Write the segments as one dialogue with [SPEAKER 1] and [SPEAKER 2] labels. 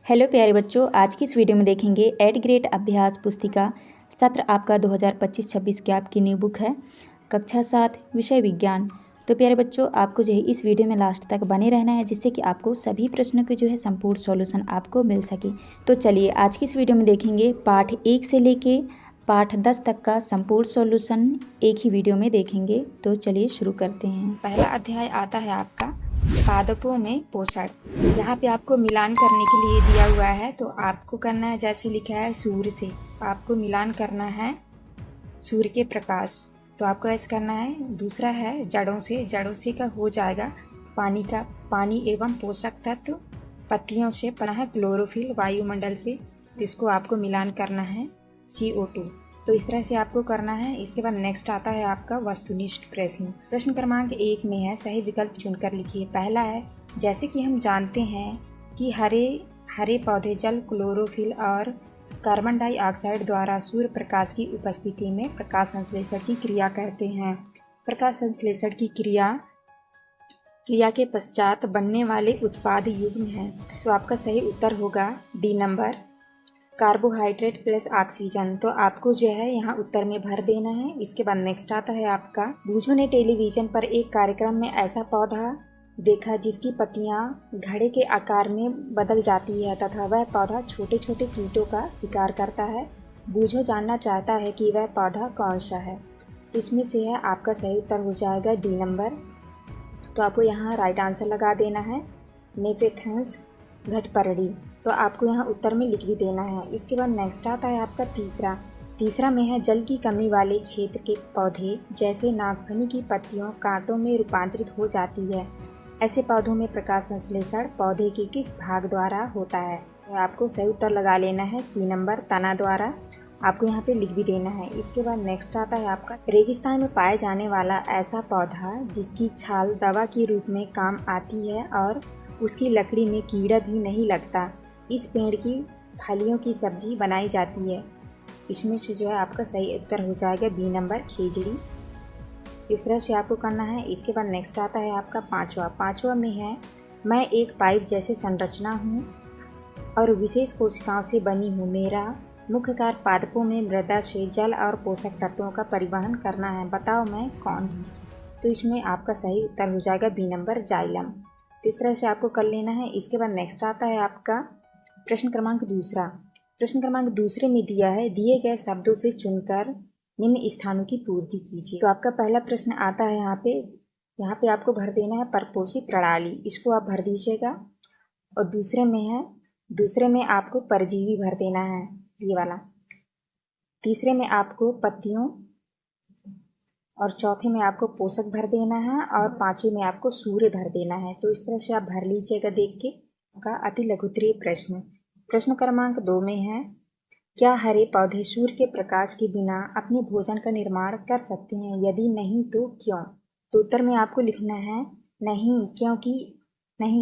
[SPEAKER 1] Hello प्यारे बच्चों, आज की इस वीडियो में देखेंगे 8th ग्रेड अभ्यास पुस्तिका सत्र आपका 2025-26 की आपकी न्यू बुक है कक्षा 7 विषय विज्ञान। तो प्यारे बच्चों, आपको जो है इस वीडियो में लास्ट तक बने रहना है, जिससे कि आपको सभी प्रश्नों के जो है संपूर्ण सॉल्यूशन आपको मिल सके। तो चलिए आज की इस वीडियो में देखेंगे पाठ 1 से लेके पाठ 10 तक का संपूर्ण सॉल्यूशन एक ही वीडियो में देखेंगे। तो चलिए शुरू करते हैं। पहला अध्याय आता है आपका पादपों में पोषण। यहाँ पे आपको मिलान करने के लिए दिया हुआ है, तो आपको करना है जैसे लिखा है सूर्य से, आपको मिलान करना है सूर्य के प्रकाश, तो आपको ऐसे करना है। दूसरा है जड़ों से का हो जाएगा पानी एवं पोषक तत्व पत्तियों से, पुनः क्लोरोफिल वायुमंडल से, तो इसको आपको मिलान करना है CO2। तो इस तरह से आपको करना है। इसके बाद नेक्स्ट आता है आपका वस्तुनिष्ठ प्रश्न क्रमांक 1 में है, सही विकल्प चुनकर लिखिए। पहला है, जैसे कि हम जानते हैं कि हरे पौधे जल, क्लोरोफिल और कार्बन डाइऑक्साइड द्वारा सूर्य प्रकाश की उपस्थिति में प्रकाश संश्लेषण की क्रिया करते हैं। प्रकाश संश्लेषण की क्रिया के पश्चात बनने वाले उत्पाद युग्म हैं। तो आपका सही उत्तर होगा D number, carbohydrate plus oxygen. तो आपको जो है यहाँ उत्तर में भर देना है। इसके बाद नेक्स्ट आता है आपका, बूझों ने टेलीविजन पर एक कार्यक्रम में ऐसा पौधा देखा जिसकी पत्तियां घड़े के आकार में बदल जाती है तथा वह पौधा छोटे छोटे कीटों का शिकार करता है। बूझो जानना चाहता है कि वह पौधा कौन सा है। तो इसमें से है आपका सही उत्तर हो जाएगा डी नंबर। तो आपको यहाँ राइट आंसर लगा देना है, नेफेथेंस घटपर्णी। तो आपको यहाँ उत्तर में लिख भी देना है। इसके बाद नेक्स्ट आता है आपका तीसरा में है, जल की कमी वाले क्षेत्र के पौधे जैसे नागफनी की पत्तियों कांटों में रूपांतरित हो जाती है। ऐसे पौधों में प्रकाश संश्लेषण पौधे के किस भाग द्वारा होता है। तो आपको सही उत्तर लगा लेना है सी नंबर, तना द्वारा। आपको यहाँ पे लिख भी देना है। इसके बाद नेक्स्ट आता है आपका, रेगिस्तान में पाए जाने वाला ऐसा पौधा जिसकी छाल दवा के रूप में काम आती है और उसकी लकड़ी में कीड़ा भी नहीं लगता। इस पेड़ की फलियों की सब्जी बनाई जाती है। इसमें से जो है आपका सही उत्तर हो जाएगा बी नंबर, खेजड़ी। इस तरह से आपको करना है। इसके बाद नेक्स्ट आता है आपका पांचवा में है, मैं एक पाइप जैसे संरचना हूँ और विशेष कोशिकाओं से बनी हूँ। मेरा मुख्य कार्य पादपों में मृदा से जल और पोषक तत्वों का परिवहन करना है। बताओ मैं कौन हूँ। तो इसमें आपका सही उत्तर हो जाएगा बी नंबर, जाइलम। तो इस तरह से आपको कर लेना है। इसके बाद नेक्स्ट आता है आपका प्रश्न क्रमांक दूसरे में दिया है, दिए गए शब्दों से चुनकर निम्न स्थानों की पूर्ति कीजिए। तो आपका पहला प्रश्न आता है यहाँ पे आपको भर देना है परपोषी प्रणाली, इसको आप भर दीजिएगा। और दूसरे में आपको परजीवी भर देना है, ये वाला। तीसरे में आपको पत्तियों, और चौथे में आपको पोषक भर देना है, और पांचवे में आपको सूर्य भर देना है। तो इस तरह से आप भर लीजिएगा देख के। का अति लघुत्तरीय प्रश्न क्रमांक 2 में है, क्या हरे पौधे सूर्य के प्रकाश के बिना अपने भोजन का निर्माण कर सकते हैं? यदि नहीं तो क्यों? तो उत्तर में आपको लिखना है नहीं,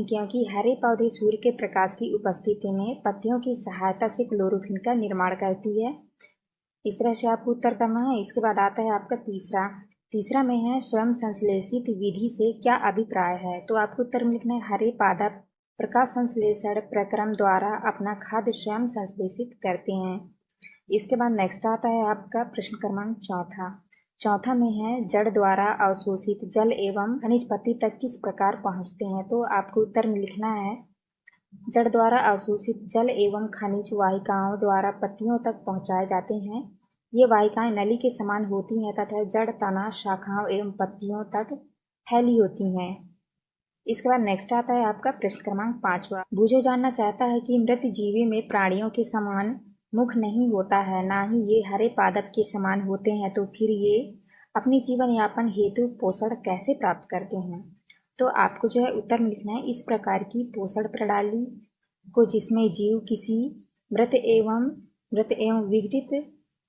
[SPEAKER 1] क्योंकि हरे पौधे सूर्य के प्रकाश की उपस्थिति में पत्तियों की सहायता से क्लोरोफिल का निर्माण करती है। इस तरह से आपको उत्तर करना है। इसके बाद आता है आपका तीसरा में है, स्वयं संश्लेषित विधि से क्या अभिप्राय है? तो आपको उत्तर में लिखना है, हरे पादप प्रकाश संश्लेषण प्रक्रम द्वारा अपना खाद्य स्वयं संश्लेषित करते हैं। इसके बाद नेक्स्ट आता है आपका प्रश्न क्रमांक चौथा में है, जड़ द्वारा अवशोषित जल एवं खनिज पत्ती तक किस प्रकार पहुंचते हैं? तो आपको उत्तर में लिखना है, जड़ द्वारा अवशोषित जल एवं खनिज वाहिकाओं द्वारा पत्तियों तक पहुंचाए जाते हैं। ये वाहिकाएं नली के समान होती हैं तथा जड़, तना, शाखाओं एवं पत्तियों तक फैली होती हैं। इसके बाद नेक्स्ट आता है आपका प्रश्न क्रमांक 5वां, बूझो जानना चाहता है कि मृत जीवी में प्राणियों के समान मुख नहीं होता है, ना ही ये हरे पादप के समान होते हैं, तो फिर ये अपने जीवन यापन हेतु पोषण कैसे प्राप्त करते हैं? तो आपको जो है उत्तर में लिखना है, इस प्रकार की पोषण प्रणाली को जिसमें जीव किसी मृत एवं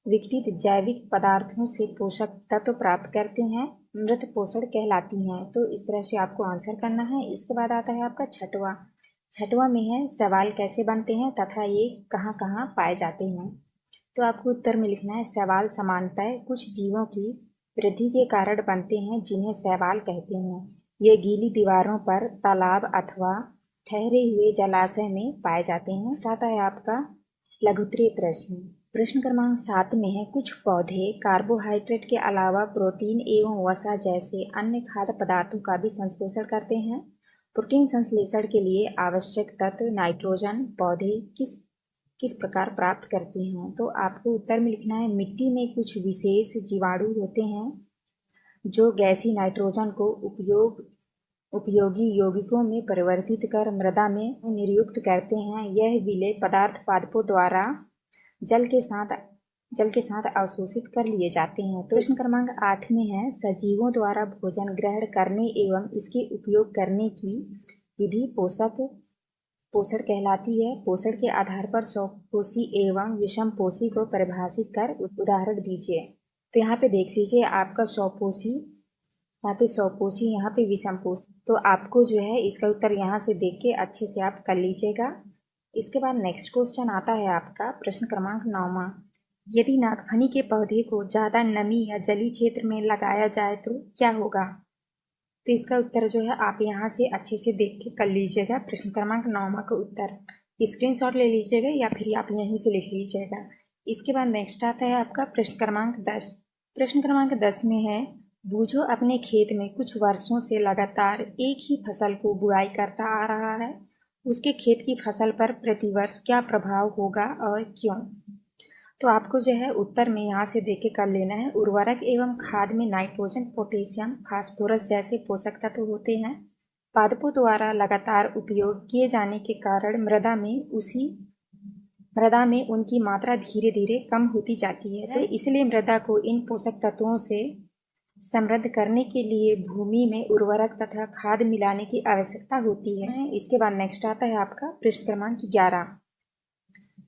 [SPEAKER 1] विघटित जैविक पदार्थों से पोषक तत्व प्राप्त करते हैं, मृत पोषण कहलाती हैं। तो इस तरह से आपको आंसर करना है। इसके बाद आता है आपका छठवां में है, सवाल कैसे बनते हैं तथा ये कहाँ कहाँ पाए जाते हैं? तो आपको उत्तर में लिखना है, सवाल सामान्यतः कुछ जीवों की वृद्धि के कारण बनते हैं जिन्हें शैवाल कहते हैं। ये गीली दीवारों पर, तालाब अथवा ठहरे हुए जलाशय में पाए जाते हैं। स्टार्ट है आपका लघुत्तरीय प्रश्न। प्रश्न क्रमांक 7 में है, कुछ पौधे कार्बोहाइड्रेट के अलावा प्रोटीन एवं वसा जैसे अन्य खाद्य पदार्थों का भी संश्लेषण करते हैं। प्रोटीन संश्लेषण के लिए आवश्यक तत्व नाइट्रोजन पौधे किस प्रकार प्राप्त करते हैं? तो आपको उत्तर में लिखना है, मिट्टी में कुछ विशेष जीवाणु होते हैं जो गैसीय नाइट्रोजन को उपयोगी यौगिकों में परिवर्तित कर मृदा में निर्युक्त करते हैं। यह विलेय पदार्थ पादपों द्वारा जल के साथ अवशोषित कर लिए जाते हैं। तो प्रश्न क्रमांक 8 में है, सजीवों द्वारा भोजन ग्रहण करने एवं इसके उपयोग करने की विधि पोषण कहलाती है। पोषण के आधार पर स्वपोषी एवं विषमपोषी को परिभाषित कर उदाहरण दीजिए। तो यहाँ पे देख लीजिए, आपका स्वपोषी, यहाँ पे स्वपोषी, यहाँ पे विषमपोषी। तो आपको जो है इसका उत्तर यहाँ से देख के अच्छे से आप कर लीजिएगा। इसके बाद नेक्स्ट क्वेश्चन आता है आपका प्रश्न क्रमांक 9वां। यदि नागफनी के पौधे को ज़्यादा नमी या जलीय क्षेत्र में लगाया जाए तो क्या होगा? तो इसका उत्तर जो है आप यहाँ से अच्छे से देख के कर लीजिएगा। प्रश्न क्रमांक 9वां का उत्तर स्क्रीनशॉट ले लीजिएगा या फिर आप यहीं से लिख लीजिएगा। इसके बाद नेक्स्ट आता है आपका प्रश्न क्रमांक 10। प्रश्न क्रमांक 10 में है, बूझो अपने खेत में कुछ वर्षों से लगातार एक ही फसल को बुआई करता आ रहा है, उसके खेत की फसल पर प्रतिवर्ष क्या प्रभाव होगा और क्यों? तो आपको जो है उत्तर में यहाँ से देख के कर लेना है। उर्वरक एवं खाद में नाइट्रोजन पोटेशियम फास्फोरस जैसे पोषक तत्व होते हैं। पादपों द्वारा लगातार उपयोग किए जाने के कारण मृदा में उनकी मात्रा धीरे धीरे कम होती जाती है। तो इसलिए मृदा को इन पोषक तत्वों से समृद्ध करने के लिए भूमि में उर्वरक तथा खाद मिलाने की आवश्यकता होती है। इसके बाद नेक्स्ट आता है आपका प्रश्न क्रमांक 11।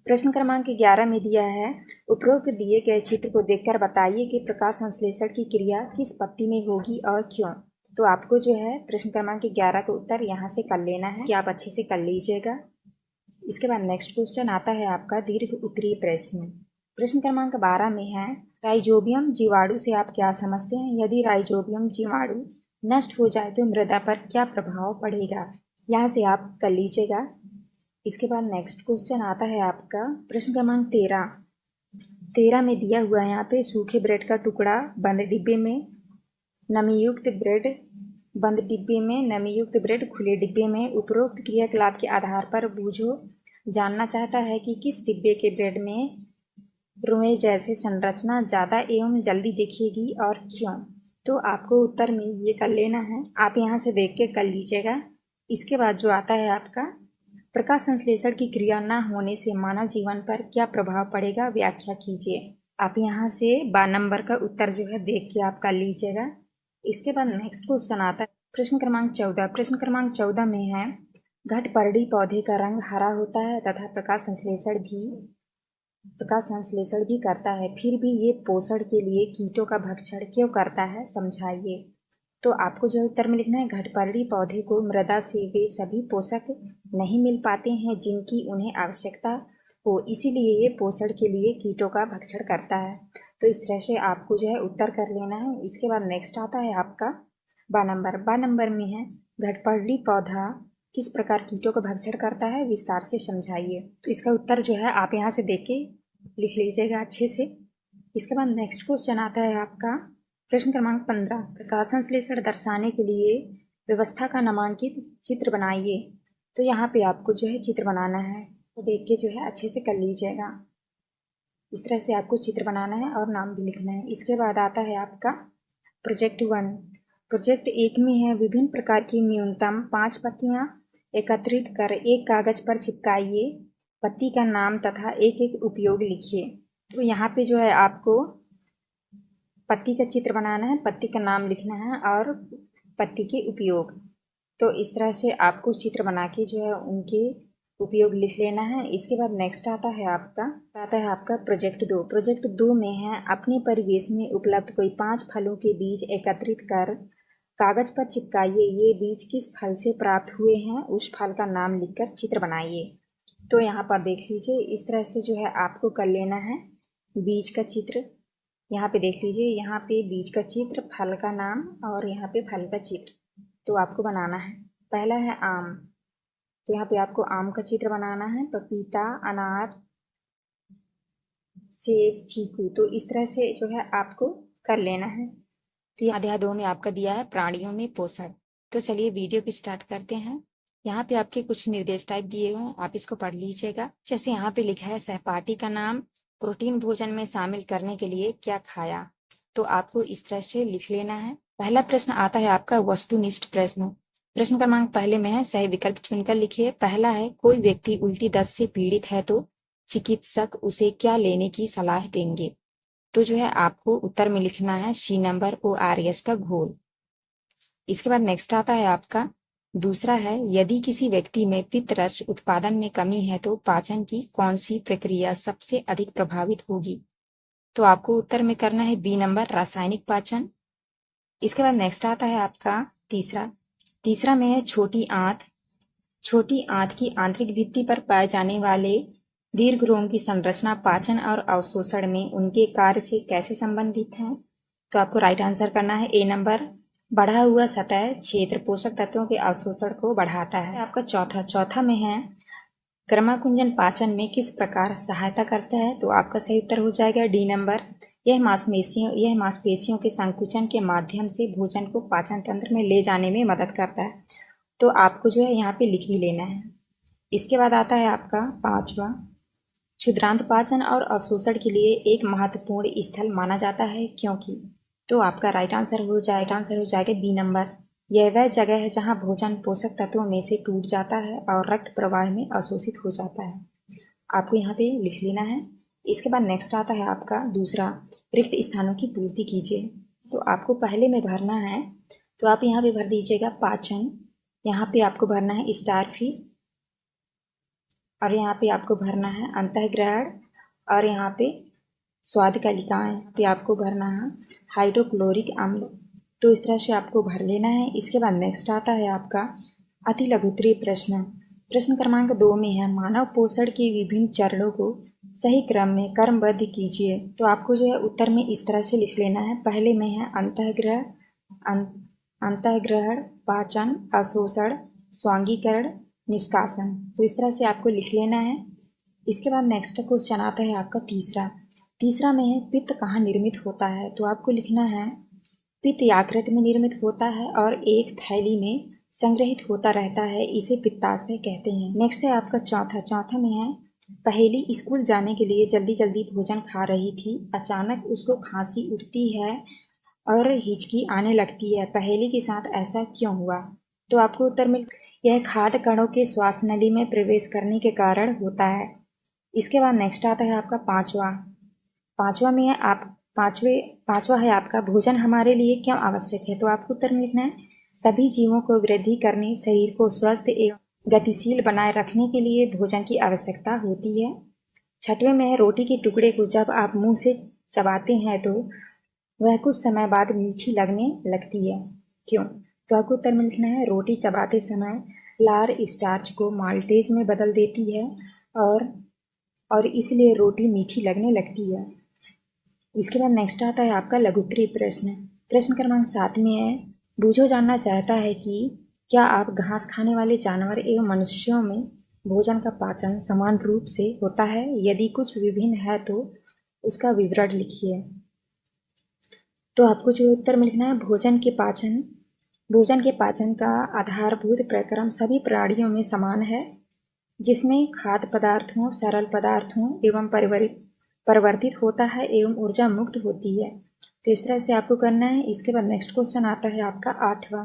[SPEAKER 1] प्रश्न क्रमांक 11 में दिया है, उपरोक्त दिए गए चित्र को देखकर बताइए कि प्रकाश संश्लेषण की क्रिया किस पत्ती में होगी और क्यों? तो आपको जो है प्रश्न क्रमांक 11 का उत्तर यहाँ से कर लेना है कि आप अच्छे से कर लीजिएगा। इसके बाद नेक्स्ट क्वेश्चन आता है आपका दीर्घ उत्तरीय प्रश्न। प्रश्न क्रमांक 12 में है, राइजोबियम जीवाणु से आप क्या समझते हैं? यदि राइजोबियम जीवाणु नष्ट हो जाए तो मृदा पर क्या प्रभाव पड़ेगा? यहाँ से आप कर लीजिएगा। इसके बाद नेक्स्ट क्वेश्चन आता है आपका प्रश्न क्रमांक 13 में दिया हुआ है, यहाँ पे सूखे ब्रेड का टुकड़ा बंद डिब्बे में, नमीयुक्त ब्रेड खुले डिब्बे में। उपरोक्त क्रियाकलाप के आधार पर बूझो जानना चाहता है कि किस डिब्बे के ब्रेड में रुएं जैसे संरचना ज़्यादा एवं जल्दी दिखेगी और क्यों? तो आपको उत्तर में ये कर लेना है, आप यहाँ से देख के कर लीजिएगा। इसके बाद जो आता है आपका प्रकाश संश्लेषण की क्रिया न होने से मानव जीवन पर क्या प्रभाव पड़ेगा, व्याख्या कीजिए। आप यहाँ से 12 नंबर का उत्तर जो है देख के आप कर लीजिएगा। इसके बाद नेक्स्ट क्वेश्चन आता है प्रश्न क्रमांक 14। प्रश्न क्रमांक 14 में है, घटपर्णी पौधे का रंग हरा होता है तथा प्रकाश संश्लेषण भी करता है, फिर भी ये पोषण के लिए कीटों का भक्षण क्यों करता है, समझाइए। तो आपको जो उत्तर में लिखना है, घटपर्णी पौधे को मृदा से वे सभी पोषक नहीं मिल पाते हैं जिनकी उन्हें आवश्यकता हो, इसीलिए ये पोषण के लिए कीटों का भक्षण करता है। तो इस तरह से आपको जो है उत्तर कर लेना है। इसके बाद नेक्स्ट आता है आपका 12 नंबर में है, घटपर्णी पौधा किस प्रकार कीटों का भक्षण करता है, विस्तार से समझाइए। तो इसका उत्तर जो है आप यहाँ से देख के लिख लीजिएगा अच्छे से। इसके बाद नेक्स्ट क्वेश्चन आता है आपका प्रश्न क्रमांक 15। प्रकाश संश्लेषण दर्शाने के लिए व्यवस्था का नामांकित चित्र बनाइए। तो यहाँ पे आपको जो है चित्र बनाना है, तो देख के जो है अच्छे से कर लीजिएगा। इस तरह से आपको चित्र बनाना है और नाम भी लिखना है। इसके बाद आता है आपका प्रोजेक्ट 1। प्रोजेक्ट 1 में है, विभिन्न प्रकार की न्यूनतम 5 पत्तियाँ एकत्रित कर एक कागज पर चिपकाइए, पत्ती का नाम तथा एक एक उपयोग लिखिए। तो यहाँ पे जो है आपको पत्ती का चित्र बनाना है, पत्ती का नाम लिखना है और पत्ती के उपयोग। तो इस तरह से आपको चित्र बना के जो है उनके उपयोग लिख लेना है। इसके बाद नेक्स्ट आता है आपका प्रोजेक्ट 2। प्रोजेक्ट 2 में है, अपने परिवेश में उपलब्ध कोई 5 फलों के बीज एकत्रित कर कागज पर चिपकाइए। ये बीज किस फल से प्राप्त हुए हैं, उस फल का नाम लिखकर चित्र बनाइए। तो यहाँ पर देख लीजिए, इस तरह से जो है आपको कर लेना है बीज का चित्र। यहाँ पे देख लीजिए, यहाँ पे बीज का चित्र, फल का नाम और यहाँ पे फल का चित्र तो आपको बनाना है। पहला है आम, तो यहाँ पे आपको आम का चित्र बनाना है, पपीता, अनार, सेब, चीकू। तो इस तरह से जो है आपको कर लेना है। तो अध्याय 2 में आपका दिया है प्राणियों में पोषण। तो चलिए वीडियो की स्टार्ट करते हैं। यहाँ पे आपके कुछ निर्देश टाइप दिए हुए हैं, आप इसको पढ़ लीजिएगा। जैसे यहाँ पे लिखा है सहपाठी का नाम प्रोटीन भोजन में शामिल करने के लिए क्या खाया। तो आपको इस तरह से लिख लेना है। पहला प्रश्न आता है आपका वस्तुनिष्ठ प्रश्न। प्रश्न क्रमांक पहले में है, सही विकल्प चुनकर लिखिए। पहला है, कोई व्यक्ति उल्टी दस्त से पीड़ित है तो चिकित्सक उसे क्या लेने की सलाह देंगे। तो जो है आपको उत्तर में लिखना है सी नंबर ORS का घोल। इसके बाद नेक्स्ट आता है आपका दूसरा है, यदि किसी व्यक्ति में पित्त रस उत्पादन में कमी है तो पाचन की कौन सी प्रक्रिया सबसे अधिक प्रभावित होगी। तो आपको उत्तर में करना है बी नंबर रासायनिक पाचन। इसके बाद नेक्स्ट आता है आपका तीसरा में है, छोटी आंत की आंतरिक भित्ति पर पाए जाने वाले दीर्घरोम की संरचना पाचन और अवशोषण में उनके कार्य से कैसे संबंधित है। तो आपको राइट आंसर करना है ए नंबर, बढ़ा हुआ सतह क्षेत्र पोषक तत्वों के अवशोषण को बढ़ाता है। आपका चौथा में है, क्रमाकुंजन पाचन में किस प्रकार सहायता करता है। तो आपका सही उत्तर हो जाएगा डी नंबर, यह मांसपेशियों के संकुचन के माध्यम से भोजन को पाचन तंत्र में ले जाने में मदद करता है। तो आपको जो है यहाँ पे लिख भी लेना है। इसके बाद आता है आपका पांचवा, क्षुद्रांत पाचन और अवशोषण के लिए एक महत्वपूर्ण स्थल माना जाता है क्योंकि। तो आपका राइट आंसर हो जाएगा बी नंबर, यह वह जगह है जहां भोजन पोषक तत्वों में से टूट जाता है और रक्त प्रवाह में अवशोषित हो जाता है। आपको यहाँ पे लिख लेना है। इसके बाद नेक्स्ट आता है आपका दूसरा, रिक्त स्थानों की पूर्ति कीजिए। तो आपको पहले में भरना है, तो आप यहाँ पे भर दीजिएगा पाचन, यहाँ पे आपको भरना है स्टारफिश, और यहाँ पे आपको भरना है अंतःग्रहण, और यहाँ पे स्वाद कलिकाएं पे आपको भरना है हाइड्रोक्लोरिक अम्ल। तो इस तरह से आपको भर लेना है। इसके बाद नेक्स्ट आता है आपका अति लघुत्तरीय प्रश्न क्रमांक 2 में है, मानव पोषण के विभिन्न चरणों को सही क्रम में क्रमबद्ध कीजिए। तो आपको जो है उत्तर में इस तरह से लिख लेना है। पहले में है अंतःग्रहण, पाचन, अवशोषण, स्वांगीकरण, निष्कासन। तो इस तरह से आपको लिख लेना है। इसके बाद नेक्स्ट क्वेश्चन आता है आपका तीसरा में है, पित्त कहाँ निर्मित होता है। तो आपको लिखना है पित्त यकृत में निर्मित होता है और एक थैली में संग्रहित होता रहता है, इसे पित्ताशय कहते हैं। नेक्स्ट है आपका चौथा में है, पहेली स्कूल जाने के लिए जल्दी जल्दी भोजन खा रही थी, अचानक उसको खांसी उठती है और हिचकी आने लगती है, पहेली के साथ ऐसा क्यों हुआ। तो आपको उत्तर में, यह खाद्य कणों के श्वास नली में प्रवेश करने के कारण होता है। इसके बाद नेक्स्ट आता है आपका पांचवा में है पांचवा है आपका, भोजन हमारे लिए क्यों आवश्यक है। तो आपको उत्तर में लिखना है, सभी जीवों को वृद्धि करने, शरीर को स्वस्थ एवं गतिशील बनाए रखने के लिए भोजन की आवश्यकता होती है। छठवें में है, रोटी के टुकड़े को जब आप मुंह से चबाते हैं तो वह कुछ समय बाद मीठी लगने लगती है, क्यों। तो आपको उत्तर में लिखना है, रोटी चबाते समय लार स्टार्च को माल्टेज में बदल देती है और इसलिए रोटी मीठी लगने लगती है। इसके बाद नेक्स्ट आता है आपका लघुत्तरीय प्रश्न क्रमांक 7 में है, बूझो जानना चाहता है कि क्या आप घास खाने वाले जानवर एवं मनुष्यों में भोजन का पाचन समान रूप से होता है, यदि कुछ विभिन्न है तो उसका विवरण लिखिए। तो आपको जो उत्तर में लिखना है, भोजन के पाचन का आधारभूत प्रक्रम सभी प्राणियों में समान है, जिसमें खाद्य पदार्थों, सरल पदार्थों एवं परिवर्तित होता है एवं ऊर्जा मुक्त होती है। तो इस तरह से आपको करना है। इसके बाद नेक्स्ट क्वेश्चन आता है आपका 8वां।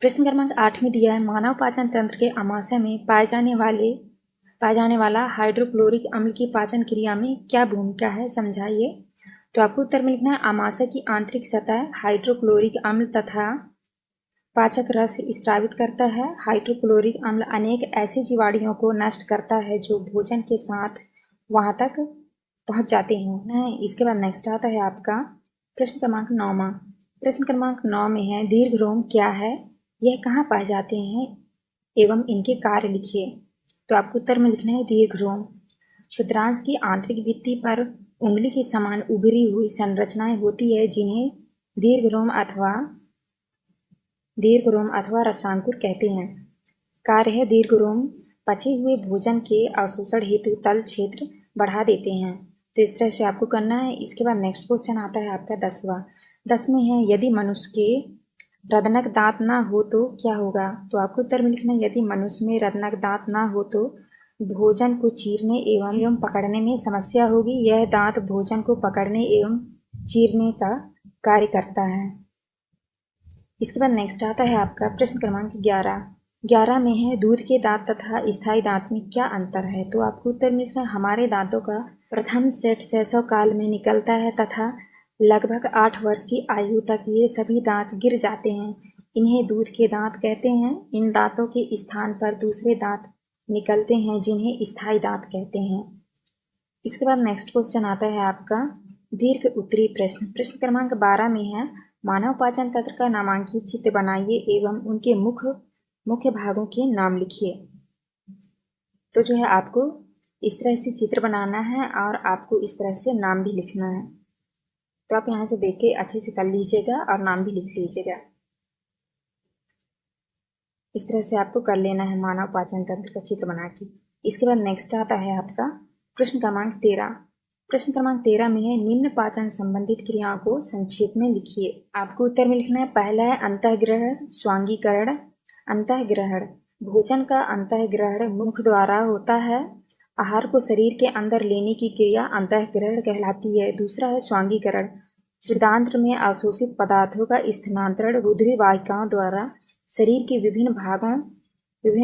[SPEAKER 1] प्रश्न क्रमांक 8 में दिया है, मानव पाचन तंत्र के आमाशय में पाए जाने वाला हाइड्रोक्लोरिक अम्ल की पाचन क्रिया में क्या भूमिका है, समझाइए। तो आपको उत्तर में लिखना है, आमाशय की आंतरिक सतह हाइड्रोक्लोरिक अम्ल तथा पाचक रस स्रावित करता है। हाइड्रोक्लोरिक अम्ल अनेक ऐसे जीवाणुओं को नष्ट करता है जो भोजन के साथ वहां तक पहुंच जाते हैं। इसके बाद नेक्स्ट आता है आपका प्रश्न क्रमांक 9वां। प्रश्न क्रमांक 9 में है, दीर्घरोम क्या है, यह कहाँ पाए जाते हैं एवं इनके कार्य लिखिए। तो आपको उत्तर में लिखना है, दीर्घरोम क्षुद्रांश की आंतरिक भित्ति पर उंगली के समान उभरी हुई संरचनाएं होती है, जिन्हें दीर्घरोम अथवा रसांकुर कहते हैं। कार्य है दीर्घरोम पचे हुए भोजन के अवशोषण हेतु तल क्षेत्र बढ़ा देते हैं। तो इस तरह से आपको करना है। इसके बाद नेक्स्ट क्वेश्चन आता है आपका 10वां। 10 में है यदि मनुष्य के रदनक दांत ना हो तो क्या होगा। तो आपको उत्तर में लिखना है यदि मनुष्य में रदनक दांत ना हो तो भोजन को चीरने एवं पकड़ने में समस्या होगी। यह दांत भोजन को पकड़ने एवं चीरने का कार्य करता है। इसके बाद नेक्स्ट आता है आपका प्रश्न क्रमांक 11। 11 में है दूध के दांत तथा स्थायी दांत में क्या अंतर है। तो आपको उत्तर में लिखना है हमारे दांतों का प्रथम सेट शैशव काल में निकलता है तथा लगभग 8 वर्ष की आयु तक ये सभी दांत गिर जाते हैं। इन्हें दूध के दांत कहते हैं। इन दांतों के स्थान पर दूसरे दांत निकलते हैं जिन्हें स्थायी दांत कहते हैं। इसके बाद नेक्स्ट क्वेश्चन आता है आपका दीर्घ उत्तरी प्रश्न। प्रश्न क्रमांक 12 में है मानव पाचन तंत्र का नामांकित चित्र बनाइए एवं उनके मुख्य भागों के नाम लिखिए। तो जो है आपको इस तरह से चित्र बनाना है और आपको इस तरह से नाम भी लिखना है। तो आप यहाँ से देख के अच्छे से कर लीजिएगा और नाम भी लिख लीजिएगा। इस तरह से आपको कर लेना है मानव पाचन तंत्र का चित्र बना के। इसके बाद नेक्स्ट आता है आपका प्रश्न क्रमांक 13। प्रश्न क्रमांक 13 में है निम्न पाचन संबंधित क्रियाओं को संक्षेप में लिखिए। आपको उत्तर में लिखना है पहला है अंतःग्रहण स्वांगीकरण। अंतःग्रहण भोजन का अंतःग्रहण मुख द्वारा होता है। आहार को शरीर के अंदर लेने की क्रिया अंतःग्रहण कहलाती है। दूसरा है स्वांगीकरण शुद्धांत्र में अवशोषित पदार्थों का स्थानांतरण रुधिर वाहिकाओं द्वारा शरीर के विभिन्न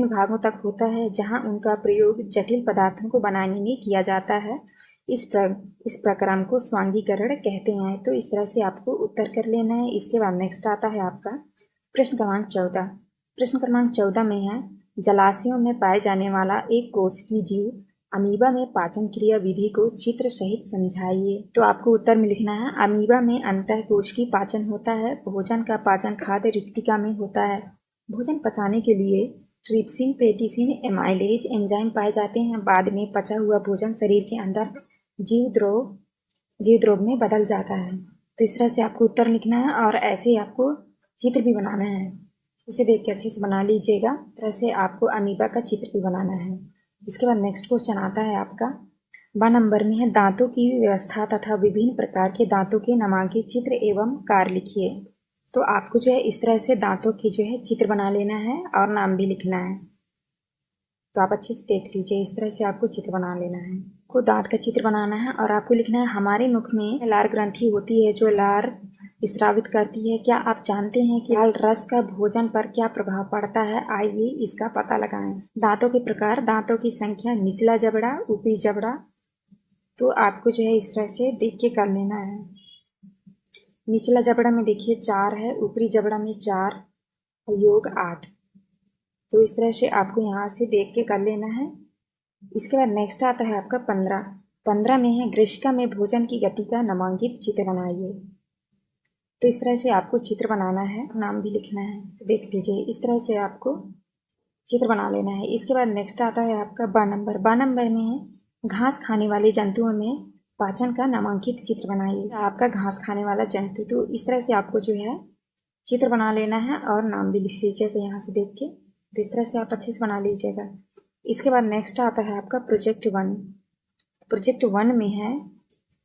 [SPEAKER 1] भागों तक होता है जहां उनका प्रयोग जटिल पदार्थों को बनाने में किया जाता है। इस प्रक्रम को स्वांगीकरण कहते हैं। तो इस तरह से आपको उत्तर कर लेना है। इसके बाद नेक्स्ट आता है आपका प्रश्न क्रमांक 14। प्रश्न क्रमांक 14 में है जलाशयों में पाए जाने वाला एक कोशिकीय जीव अमीबा में पाचन क्रिया विधि को चित्र सहित समझाइए। तो आपको उत्तर में लिखना है अमीबा में अंतःकोशिकीय पाचन होता है। भोजन का पाचन खाद्य रिक्तिका में होता है। भोजन पचाने के लिए ट्रिप्सिन पेटिसिन एमाइलेज एंजाइम पाए जाते हैं। बाद में पचा हुआ भोजन शरीर के अंदर जीव द्रव में बदल जाता है। तो इस तरह से आपको उत्तर लिखना है और ऐसे ही आपको चित्र भी बनाना है। इसे देख के अच्छे से बना लीजिएगा। इस तरह से आपको अमीबा का चित्र भी बनाना है। इसके बाद नेक्स्ट क्वेश्चन आता है आपका 12 नंबर में है दांतों की व्यवस्था तथा विभिन्न प्रकार के दांतों के नामांकित चित्र एवं कार्य लिखिए। तो आपको जो है इस तरह से दांतों की जो है चित्र बना लेना है और नाम भी लिखना है। तो आप अच्छे से देख लीजिए। इस तरह से आपको चित्र बना लेना है। को दांत का चित्र बनाना है और आपको लिखना है हमारे मुख में लार ग्रंथि होती है जो लार स्रावित करती है। क्या आप जानते हैं कि लाल रस का भोजन पर क्या प्रभाव पड़ता है। आइए इसका पता लगाएं। दांतों के प्रकार दांतों की संख्या निचला जबड़ा ऊपरी जबड़ा। तो आपको जो है इस तरह से देख के कर लेना है। निचला जबड़ा में देखिए 4 है, ऊपरी जबड़ा में 4 और योग 8। तो इस तरह से आपको यहाँ से देख के कर लेना है। इसके बाद नेक्स्ट आता है आपका 15 में है ग्रीष्का में भोजन की गति का नामांकित चित्र बनाइए। तो इस तरह से आपको चित्र बनाना है, नाम भी लिखना है। तो देख लीजिए इस तरह से आपको चित्र बना लेना है। इसके बाद नेक्स्ट आता है आपका 12 नंबर में है घास खाने वाले जंतुओं में पाचन का नामांकित चित्र बनाइए। आपका घास खाने वाला जंतु। तो इस तरह से आपको जो है चित्र बना लेना है और नाम भी लिख लीजिएगा यहाँ से देख के। तो इस तरह से आप अच्छे से बना लीजिएगा। इसके बाद नेक्स्ट आता है आपका प्रोजेक्ट 1। प्रोजेक्ट 1 में है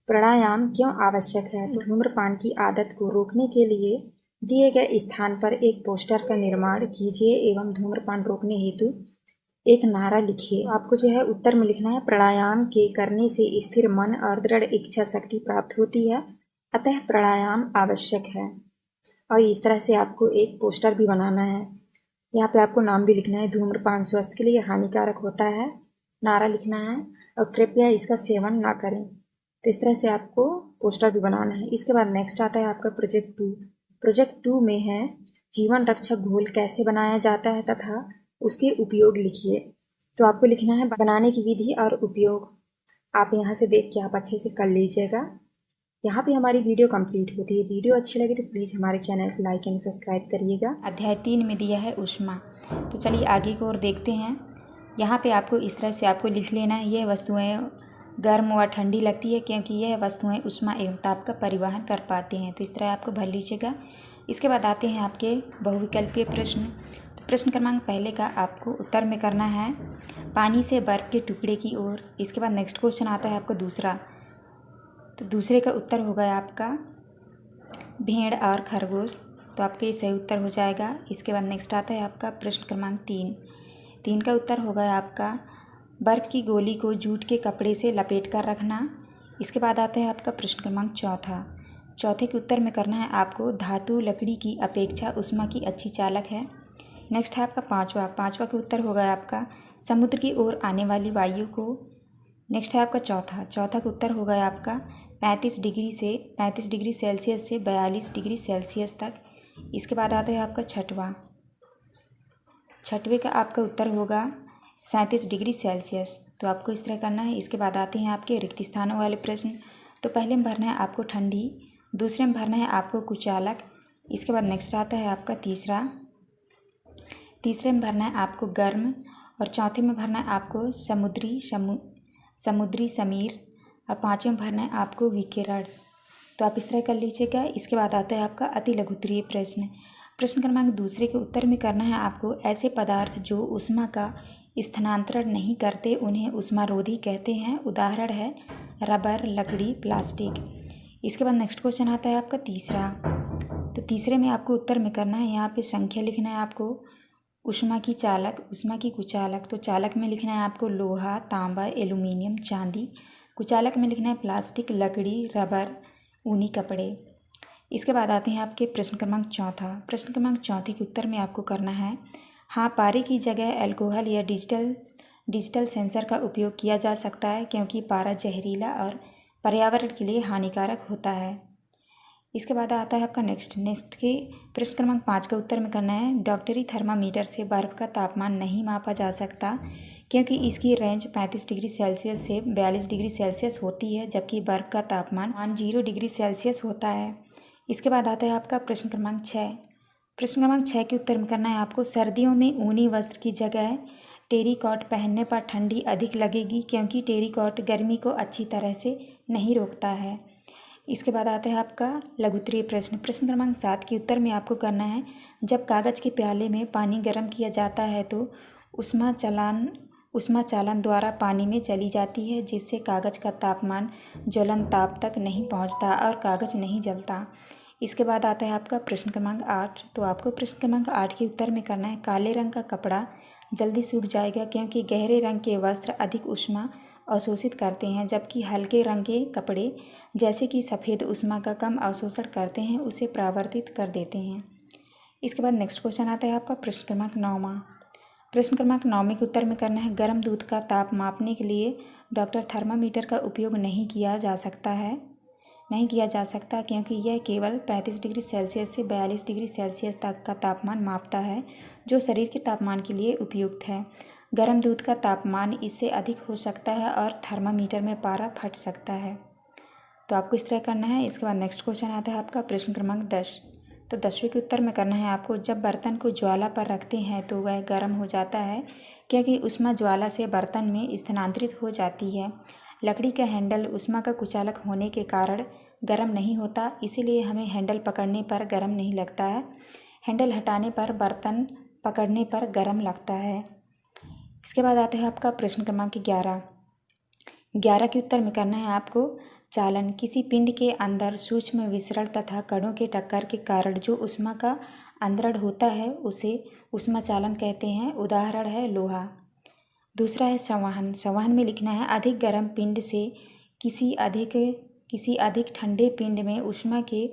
[SPEAKER 1] प्राणायाम क्यों आवश्यक है। तो धूम्रपान की आदत को रोकने के लिए दिए गए स्थान पर एक पोस्टर का निर्माण कीजिए एवं धूम्रपान रोकने हेतु एक नारा लिखिए। तो आपको जो है उत्तर में लिखना है प्राणायाम के करने से स्थिर मन और दृढ़ इच्छा शक्ति प्राप्त होती है, अतः प्राणायाम आवश्यक है। और इस तरह से आपको एक पोस्टर भी बनाना है। यहाँ पे आपको नाम भी लिखना है धूम्रपान स्वास्थ्य के लिए हानिकारक होता है, नारा लिखना है और कृपया इसका सेवन ना करें। तो इस तरह से आपको पोस्टर भी बनाना है। इसके बाद नेक्स्ट आता है आपका प्रोजेक्ट 2। प्रोजेक्ट 2 में है जीवन रक्षक घोल कैसे बनाया जाता है तथा उसके उपयोग लिखिए। तो आपको लिखना है बनाने की विधि और उपयोग। आप यहाँ से देख के आप अच्छे से कर लीजिएगा। यहाँ पे हमारी वीडियो कंप्लीट होती है। वीडियो अच्छी लगी तो प्लीज़ हमारे चैनल को लाइक एंड सब्सक्राइब करिएगा। अध्याय 3 में दिया है ऊष्मा। तो चलिए आगे की ओर देखते हैं। यहाँ पे आपको इस तरह से आपको लिख लेना है यह वस्तुएं गर्म व ठंडी लगती है क्योंकि यह वस्तुएं ऊष्मा एवं ताप का परिवहन कर पाते हैं। तो इस तरह आपको भर लीजिएगा। इसके बाद आते हैं आपके बहुविकल्पीय प्रश्न। तो प्रश्न क्रमांक पहले का आपको उत्तर में करना है पानी से बर्फ के टुकड़े की ओर। इसके बाद नेक्स्ट क्वेश्चन आता है आपका दूसरा, तो दूसरे का उत्तर होगा आपका भेड़ और खरगोश, तो आपका ये सही उत्तर हो जाएगा। इसके बाद नेक्स्ट आता है आपका प्रश्न क्रमांक 3 का उत्तर होगा आपका बर्फ़ की गोली को जूट के कपड़े से लपेट कर रखना। इसके बाद आता है आपका प्रश्न क्रमांक चौथे के उत्तर में करना है आपको धातु लकड़ी की अपेक्षा ऊष्मा की अच्छी चालक है। नेक्स्ट है आपका पाँचवा के उत्तर होगा आपका समुद्र की ओर आने वाली वायु को। नेक्स्ट है आपका चौथा का उत्तर होगा आपका 35 डिग्री सेल्सियस से 42 डिग्री सेल्सियस तक। इसके बाद आता है आपका छठवें का आपका उत्तर होगा 37 डिग्री सेल्सियस। तो आपको इस तरह करना है। इसके बाद आते हैं आपके रिक्त स्थानों वाले प्रश्न। तो पहले में भरना है आपको ठंडी, दूसरे में भरना है आपको कुचालक। इसके बाद नेक्स्ट आता है आपका तीसरे में भरना है आपको गर्म, और चौथे में भरना है आपको समुद्री समीर, और पाँचवें में भरना है आपको विकिरण। तो आप इस तरह कर लीजिएगा। इसके बाद आता है आपका अति लघुत्तरीय प्रश्न क्रमांक दूसरे के उत्तर में करना है आपको ऐसे पदार्थ जो ऊष्मा का स्थानांतरण नहीं करते उन्हें ऊष्मारोधी कहते हैं। उदाहरण है रबर, लकड़ी, प्लास्टिक। इसके बाद नेक्स्ट क्वेश्चन आता है आपका तीसरा। तो तीसरे में आपको उत्तर में करना है, यहाँ पे संख्या लिखना है आपको ऊष्मा की कुचालक। तो चालक में लिखना है आपको लोहा, तांबा, एल्यूमिनियम, चांदी। कुचालक में लिखना है प्लास्टिक, लकड़ी, रबर, ऊनी कपड़े। इसके बाद आते हैं आपके प्रश्न क्रमांक चौथे के उत्तर में आपको करना है हाँ, पारे की जगह अल्कोहल या डिजिटल सेंसर का उपयोग किया जा सकता है क्योंकि पारा जहरीला और पर्यावरण के लिए हानिकारक होता है। इसके बाद आता है आपका नेक्स्ट के प्रश्न क्रमांक 5 का उत्तर में करना है डॉक्टरी थर्मामीटर से बर्फ़ का तापमान नहीं मापा जा सकता क्योंकि इसकी रेंज 35 डिग्री सेल्सियस से 42 डिग्री सेल्सियस होती है, जबकि बर्फ़ का तापमान 0 डिग्री सेल्सियस होता है। इसके बाद आता है आपका प्रश्न क्रमांक 6 के उत्तर में करना है आपको सर्दियों में ऊनी वस्त्र की जगह टेरिकॉट पहनने पर ठंडी अधिक लगेगी क्योंकि टेरिकॉट गर्मी को अच्छी तरह से नहीं रोकता है। इसके बाद आता है आपका लघुत्तरीय प्रश्न क्रमांक 7 के उत्तर में आपको करना है जब कागज़ के प्याले में पानी गर्म किया जाता है तो ऊष्मा चालन द्वारा पानी में चली जाती है, जिससे कागज़ का तापमान ज्वलन ताप तक नहीं पहुंचता और कागज़ नहीं जलता। इसके बाद आता है आपका प्रश्न क्रमांक 8। तो आपको प्रश्न क्रमांक 8 के उत्तर में करना है काले रंग का कपड़ा जल्दी सूख जाएगा क्योंकि गहरे रंग के वस्त्र अधिक ऊष्मा अवशोषित करते हैं, जबकि हल्के रंग के कपड़े जैसे कि सफ़ेद ऊष्मा का कम अवशोषण करते हैं, उसे परावर्तित कर देते हैं। इसके बाद नेक्स्ट क्वेश्चन आता है आपका प्रश्न क्रमांक 9 के उत्तर में करना है गर्म दूध का ताप मापने के लिए डॉक्टर थर्मामीटर का उपयोग नहीं किया जा सकता क्योंकि यह केवल 35 डिग्री सेल्सियस से 42 डिग्री सेल्सियस तक का तापमान मापता है, जो शरीर के तापमान के लिए उपयुक्त है। गर्म दूध का तापमान इससे अधिक हो सकता है और थर्मामीटर में पारा फट सकता है। तो आपको इस तरह करना है। इसके बाद नेक्स्ट क्वेश्चन आता है आपका प्रश्न क्रमांक 10। तो 10वें के उत्तर में करना है आपको जब बर्तन को ज्वाला पर रखते हैं तो वह गर्म हो जाता है क्योंकि ऊष्मा ज्वाला से बर्तन में स्थानांतरित हो जाती है। लकड़ी का हैंडल ऊष्मा का कुचालक होने के कारण गर्म नहीं होता, इसीलिए हमें हैंडल पकड़ने पर गर्म नहीं लगता है। हैंडल हटाने पर बर्तन पकड़ने पर गर्म लगता है। इसके बाद आता है आपका प्रश्न क्रमांक 11 के उत्तर में करना है आपको चालन किसी पिंड के अंदर सूक्ष्म विसरण तथा कणों के टक्कर के कारण जो ऊष्मा का अंतरण होता है उसे ऊष्मा चालन कहते हैं। उदाहरण है लोहा। दूसरा है संवहन में लिखना है अधिक गर्म पिंड से किसी अधिक ठंडे पिंड में ऊष्मा के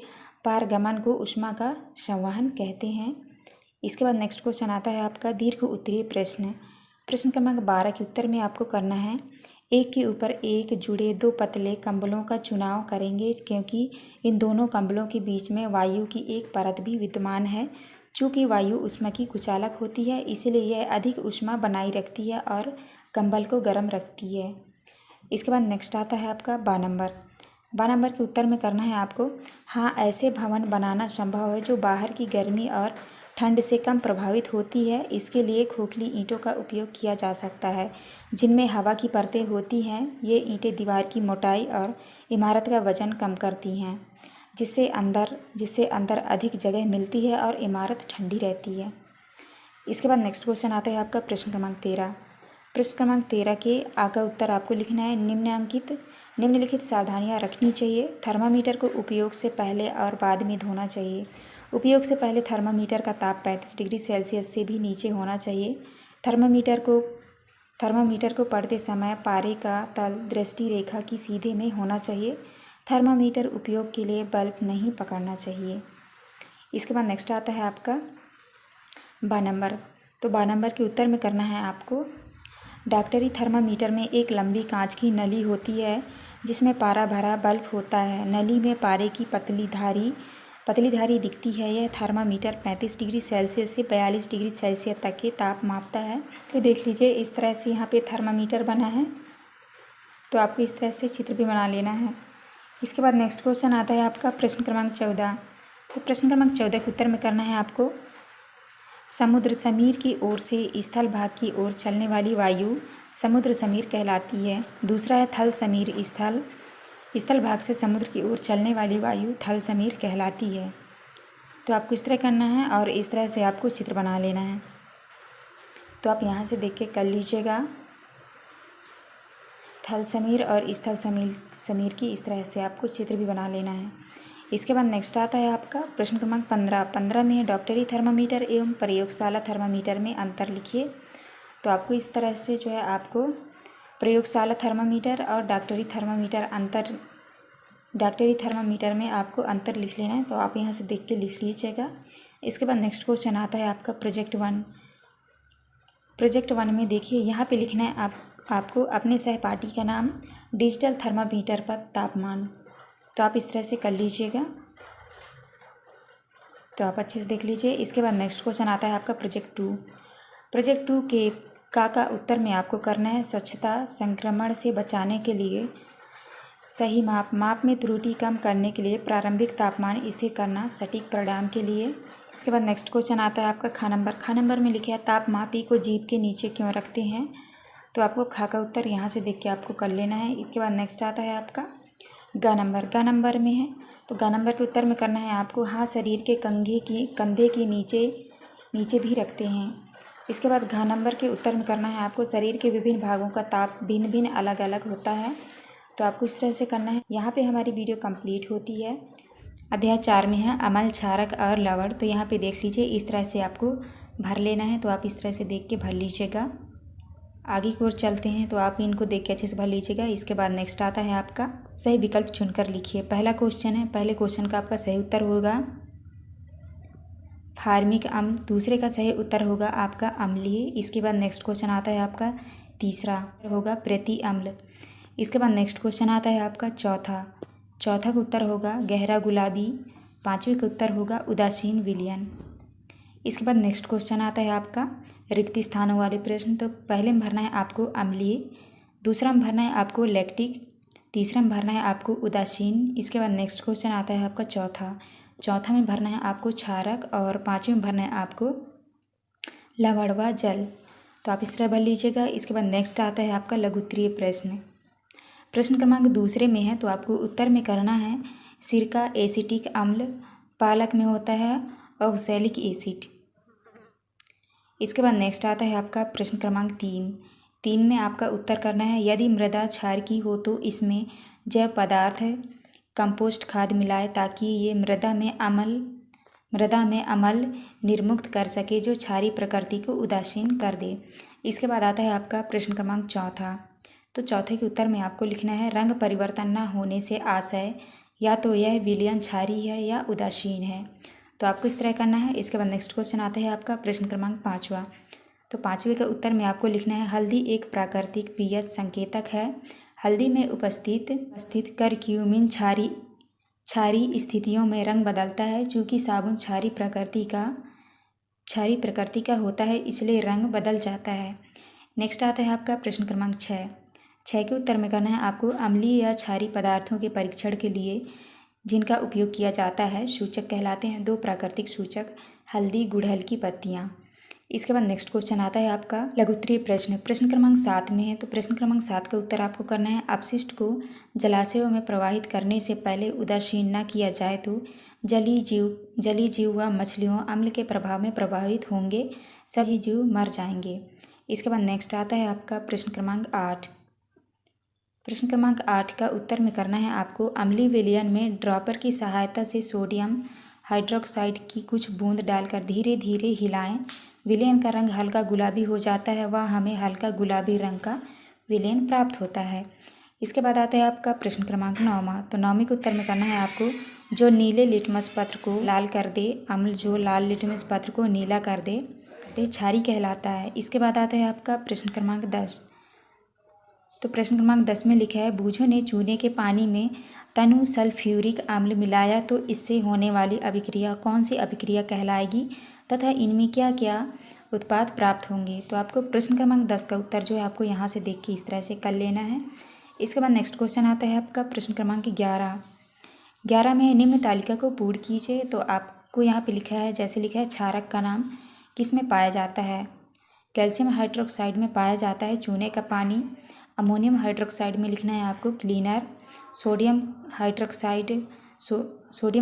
[SPEAKER 1] पारगमन को ऊष्मा का संवहन कहते हैं। इसके बाद नेक्स्ट क्वेश्चन आता है आपका दीर्घ उत्तरीय प्रश्न क्रमांक 12 के उत्तर में आपको करना है एक के ऊपर एक जुड़े 2 पतले कंबलों का चुनाव करेंगे क्योंकि इन दोनों कंबलों के बीच में वायु की एक परत भी विद्यमान है। चूँकि वायु ऊष्मा की कुचालक होती है, इसलिए यह अधिक ऊष्मा बनाई रखती है और कंबल को गर्म रखती है। इसके बाद नेक्स्ट आता है आपका 12 नंबर के उत्तर में करना है आपको हाँ, ऐसे भवन बनाना संभव है जो बाहर की गर्मी और ठंड से कम प्रभावित होती है। इसके लिए खोखली ईंटों का उपयोग किया जा सकता है जिनमें हवा की परतें होती हैं। ये ईंटें दीवार की मोटाई और इमारत का वजन कम करती हैं, जिससे अंदर अधिक जगह मिलती है और इमारत ठंडी रहती है। इसके बाद नेक्स्ट क्वेश्चन आता है आपका प्रश्न क्रमांक 13। प्रश्न क्रमांक 13 के आ का उत्तर आपको लिखना है। निम्नलिखित सावधानियां रखनी चाहिए। थर्मामीटर को उपयोग से पहले और बाद में धोना चाहिए। उपयोग से पहले थर्मामीटर का ताप 35 डिग्री सेल्सियस से भी नीचे होना चाहिए। थर्मामीटर को पढ़ते समय पारे का तल दृष्टि रेखा की सीधे में होना चाहिए। थर्मामीटर उपयोग के लिए बल्ब नहीं पकड़ना चाहिए। इसके बाद नेक्स्ट आता है आपका 12 नंबर। तो 12 नंबर के उत्तर में करना है आपको। डॉक्टरी थर्मामीटर में एक लंबी कांच की नली होती है जिसमें पारा भरा बल्ब होता है। नली में पारे की पतली धारी दिखती है। यह थर्मामीटर 35 डिग्री सेल्सियस से 42 डिग्री सेल्सियस तक के ताप मापता है। तो देख लीजिए इस तरह से यहाँ पे थर्मामीटर बना है, तो आपको इस तरह से चित्र भी बना लेना है। इसके बाद नेक्स्ट क्वेश्चन आता है आपका प्रश्न क्रमांक 14। तो प्रश्न क्रमांक 14 के उत्तर में करना है आपको। समुद्र समीर की ओर से स्थल भाग की ओर चलने वाली वायु समुद्र समीर कहलाती है। दूसरा है थल समीर। स्थल भाग से समुद्र की ओर चलने वाली वायु थल समीर कहलाती है। तो आपको इस तरह करना है और इस तरह से आपको चित्र बना लेना है। तो आप यहाँ से देख के कर लीजिएगा। थल समीर और स्थल समीर की इस तरह से आपको चित्र भी बना लेना है। इसके बाद नेक्स्ट आता है आपका प्रश्न क्रमांक 15। 15 में है डॉक्टरी थर्मामीटर एवं प्रयोगशाला थर्मामीटर में अंतर लिखिए। तो आपको इस तरह से जो है आपको प्रयोगशाला थर्मामीटर और डॉक्टरी थर्मामीटर में आपको अंतर लिख लेना है। तो आप यहाँ से देख के लिख लीजिएगा। इसके बाद नेक्स्ट क्वेश्चन आता है आपका प्रोजेक्ट 1। प्रोजेक्ट 1 में देखिए यहाँ पे लिखना है आपको अपने सहपाठी का नाम, डिजिटल थर्मामीटर पर तापमान। तो आप इस तरह से कर लीजिएगा। तो आप अच्छे से देख लीजिए। इसके बाद नेक्स्ट क्वेश्चन आता है आपका प्रोजेक्ट 2। प्रोजेक्ट 2 के का उत्तर में आपको करना है स्वच्छता संक्रमण से बचाने के लिए सही माप में त्रुटि कम करने के लिए प्रारंभिक तापमान स्थिर करना सटीक परिणाम के लिए। इसके बाद नेक्स्ट क्वेश्चन आता है आपका खा नंबर में लिखा है तापमापी को जीभ के नीचे क्यों रखते हैं। तो आपको खा का उत्तर यहाँ से देख के आपको कर लेना है। इसके बाद नेक्स्ट आता है आपका गा नंबर में है। तो गा नंबर के उत्तर में करना है आपको हाँ शरीर के कंधे के नीचे भी रखते हैं। इसके बाद घा नंबर के उत्तर में करना है आपको शरीर के विभिन्न भागों का ताप भिन्न अलग अलग होता है। तो आपको इस तरह से करना है। यहाँ पे हमारी वीडियो कंप्लीट होती है। अध्याय 4 में है अमल, क्षारक और लवण। तो यहाँ पे देख लीजिए इस तरह से आपको भर लेना है। तो आप इस तरह से देख के भर लीजिएगा। आगे की ओर चलते हैं तो आप इनको देख के अच्छे से भर लीजिएगा। इसके बाद नेक्स्ट आता है आपका सही विकल्प चुनकर लिखिए। पहला क्वेश्चन है, पहले क्वेश्चन का आपका सही उत्तर होगा फार्मिक अम्ल। दूसरे का सही उत्तर होगा आपका अम्लीय। इसके बाद नेक्स्ट क्वेश्चन आता है आपका तीसरा होगा प्रति अम्ल। इसके बाद नेक्स्ट क्वेश्चन आता है आपका चौथा का उत्तर होगा गहरा गुलाबी। पाँचवें का उत्तर होगा उदासीन विलयन। इसके बाद नेक्स्ट क्वेश्चन आता है आपका रिक्त स्थानों वाले प्रश्न। तो पहले में भरना है आपको अम्लीय, दूसरा में भरना है आपको लैक्टिक, तीसरा में भरना है आपको उदासीन। इसके बाद नेक्स्ट क्वेश्चन आता है आपका चौथा में भरना है आपको क्षारक और पाँचवें में भरना है आपको लवण व जल। तो आप इस तरह भर लीजिएगा। इसके बाद नेक्स्ट आता है आपका लघुत्तरीय प्रश्न क्रमांक दूसरे में है। तो आपको उत्तर में करना है सिरका एसिटिक अम्ल, पालक में होता है ऑक्सैलिक एसिड। इसके बाद नेक्स्ट आता है आपका प्रश्न क्रमांक 3 में आपका उत्तर करना है यदि मृदा क्षार की हो तो इसमें जैव पदार्थ कंपोस्ट खाद मिलाए ताकि ये मृदा में अम्ल निर्मुक्त कर सके जो क्षारीय प्रकृति को उदासीन कर दे। इसके बाद आता है आपका प्रश्न क्रमांक चौथा। तो चौथे के उत्तर में आपको लिखना है रंग परिवर्तन न होने से आशय या तो यह विलयन क्षारीय है या उदासीन है। तो आपको इस तरह करना है। इसके बाद नेक्स्ट क्वेश्चन आता है आपका प्रश्न क्रमांक 5वां। तो 5वें का उत्तर में आपको लिखना है हल्दी एक प्राकृतिक पीएच संकेतक है। हल्दी में उपस्थित करक्यूमिन क्षारीय स्थितियों में रंग बदलता है। चूँकि साबुन क्षारीय प्रकृति का होता है इसलिए रंग बदल जाता है। नेक्स्ट आता है आपका प्रश्न क्रमांक 6 के उत्तर में करना है आपको अम्लीय या क्षारीय पदार्थों के परीक्षण के लिए जिनका उपयोग किया जाता है सूचक कहलाते हैं 2 प्राकृतिक सूचक, हल्दी, गुड़हल की पत्तियाँ। इसके बाद नेक्स्ट क्वेश्चन आता है आपका लघुत्तरीय प्रश्न क्रमांक 7 में है। तो प्रश्न क्रमांक 7 का उत्तर आपको करना है अपशिष्ट को जलाशयों में प्रवाहित करने से पहले उदासीन न किया जाए तो जलीय जीव व मछलियों अम्ल के प्रभाव में प्रभावित होंगे। सभी जीव मर जाएंगे। इसके बाद नेक्स्ट आता है आपका प्रश्न क्रमांक 8। प्रश्न क्रमांक 8 का उत्तर में करना है आपको, अम्लीय विलयन में ड्रॉपर की सहायता से सोडियम हाइड्रोक्साइड की कुछ बूंद डालकर धीरे धीरे हिलाएं। विलयन का रंग हल्का गुलाबी हो जाता है, वह हमें हल्का गुलाबी रंग का विलयन प्राप्त होता है। इसके बाद आता है आपका प्रश्न क्रमांक 9वां। तो 9वीं के उत्तर में करना है आपको, जो नीले लिटमस पत्र को लाल कर दे, अम्ल जो लाल लिटमस पत्र को नीला कर दे, तो क्षारीय कहलाता है। इसके बाद आता है आपका प्रश्न क्रमांक 10। तो प्रश्न क्रमांक 10 में लिखा है, बूझों ने चूने के पानी में तनु सल्फ्यूरिक अम्ल मिलाया तो इससे होने वाली अभिक्रिया कौन सी अभिक्रिया कहलाएगी तथा इनमें क्या क्या उत्पाद प्राप्त होंगे। तो आपको प्रश्न क्रमांक 10 का उत्तर जो है आपको यहाँ से देख के इस तरह से कर लेना है। इसके बाद नेक्स्ट क्वेश्चन आता है आपका प्रश्न क्रमांक 11 में निम्न तालिका को पूर्ण कीजिए। तो आपको यहाँ पे लिखा है, जैसे लिखा है, क्षारक का नाम किस में पाया जाता है। कैल्शियम हाइड्रोक्साइड में पाया जाता है चूने का पानी। अमोनियम हाइड्रोक्साइड में लिखना है आपको cleaner. Sodium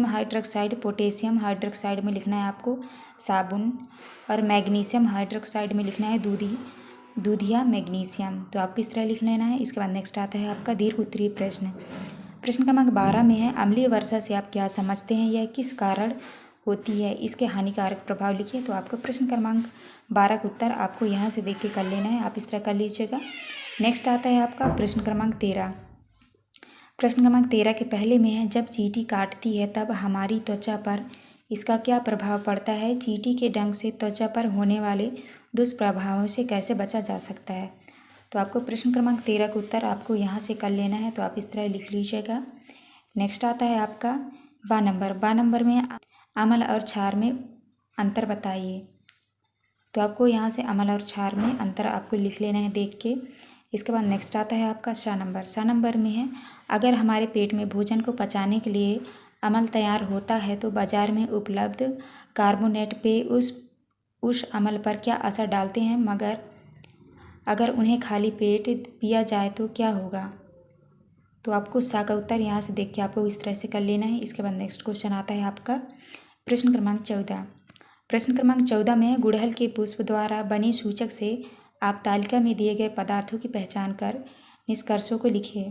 [SPEAKER 1] hydroxide potassium hydroxide में लिखना है आपको साबुन। और मैग्नीशियम हाइड्रोक्साइड में लिखना है दूधिया मैग्नीशियम। तो आपको इस तरह लिख लेना है। इसके बाद नेक्स्ट आता है आपका दीर्घ उत्तरीय प्रश्न। प्रश्न क्रमांक 12 में है, अम्लीय वर्षा से आप क्या समझते हैं, यह किस कारण होती है, इसके हानिकारक प्रभाव लिखिए। तो आपको प्रश्न क्रमांक 12 का उत्तर आपको यहाँ से देख के कर लेना है, आप इस तरह कर लीजिएगा। नेक्स्ट आता है आपका प्रश्न क्रमांक 13। प्रश्न क्रमांक 13 के पहले में है, जब चींटी काटती है तब हमारी त्वचा पर इसका क्या प्रभाव पड़ता है। चींटी के डंक से त्वचा पर होने वाले दुष्प्रभावों से कैसे बचा जा सकता है। तो आपको प्रश्न क्रमांक 13 का उत्तर आपको यहाँ से कर लेना है, तो आप इस तरह लिख लीजिएगा। नेक्स्ट आता है आपका 12 नंबर में अम्ल और क्षार में अंतर बताइए। तो आपको यहाँ से अम्ल और क्षार में अंतर आपको लिख लेना है देख के। इसके बाद नेक्स्ट आता है आपका 6 नंबर में है, अगर हमारे पेट में भोजन को पचाने के लिए अम्ल तैयार होता है तो बाजार में उपलब्ध कार्बोनेट पे उस अम्ल पर क्या असर डालते हैं, मगर अगर उन्हें खाली पेट पिया जाए तो क्या होगा। तो आपको सा का उत्तर यहाँ से देख के आपको इस तरह से कर लेना है। इसके बाद नेक्स्ट क्वेश्चन आता है आपका प्रश्न क्रमांक 14। प्रश्न क्रमांक 14 में गुड़हल के पुष्प द्वारा बने सूचक से आप तालिका में दिए गए पदार्थों की पहचान कर निष्कर्षों को लिखिए।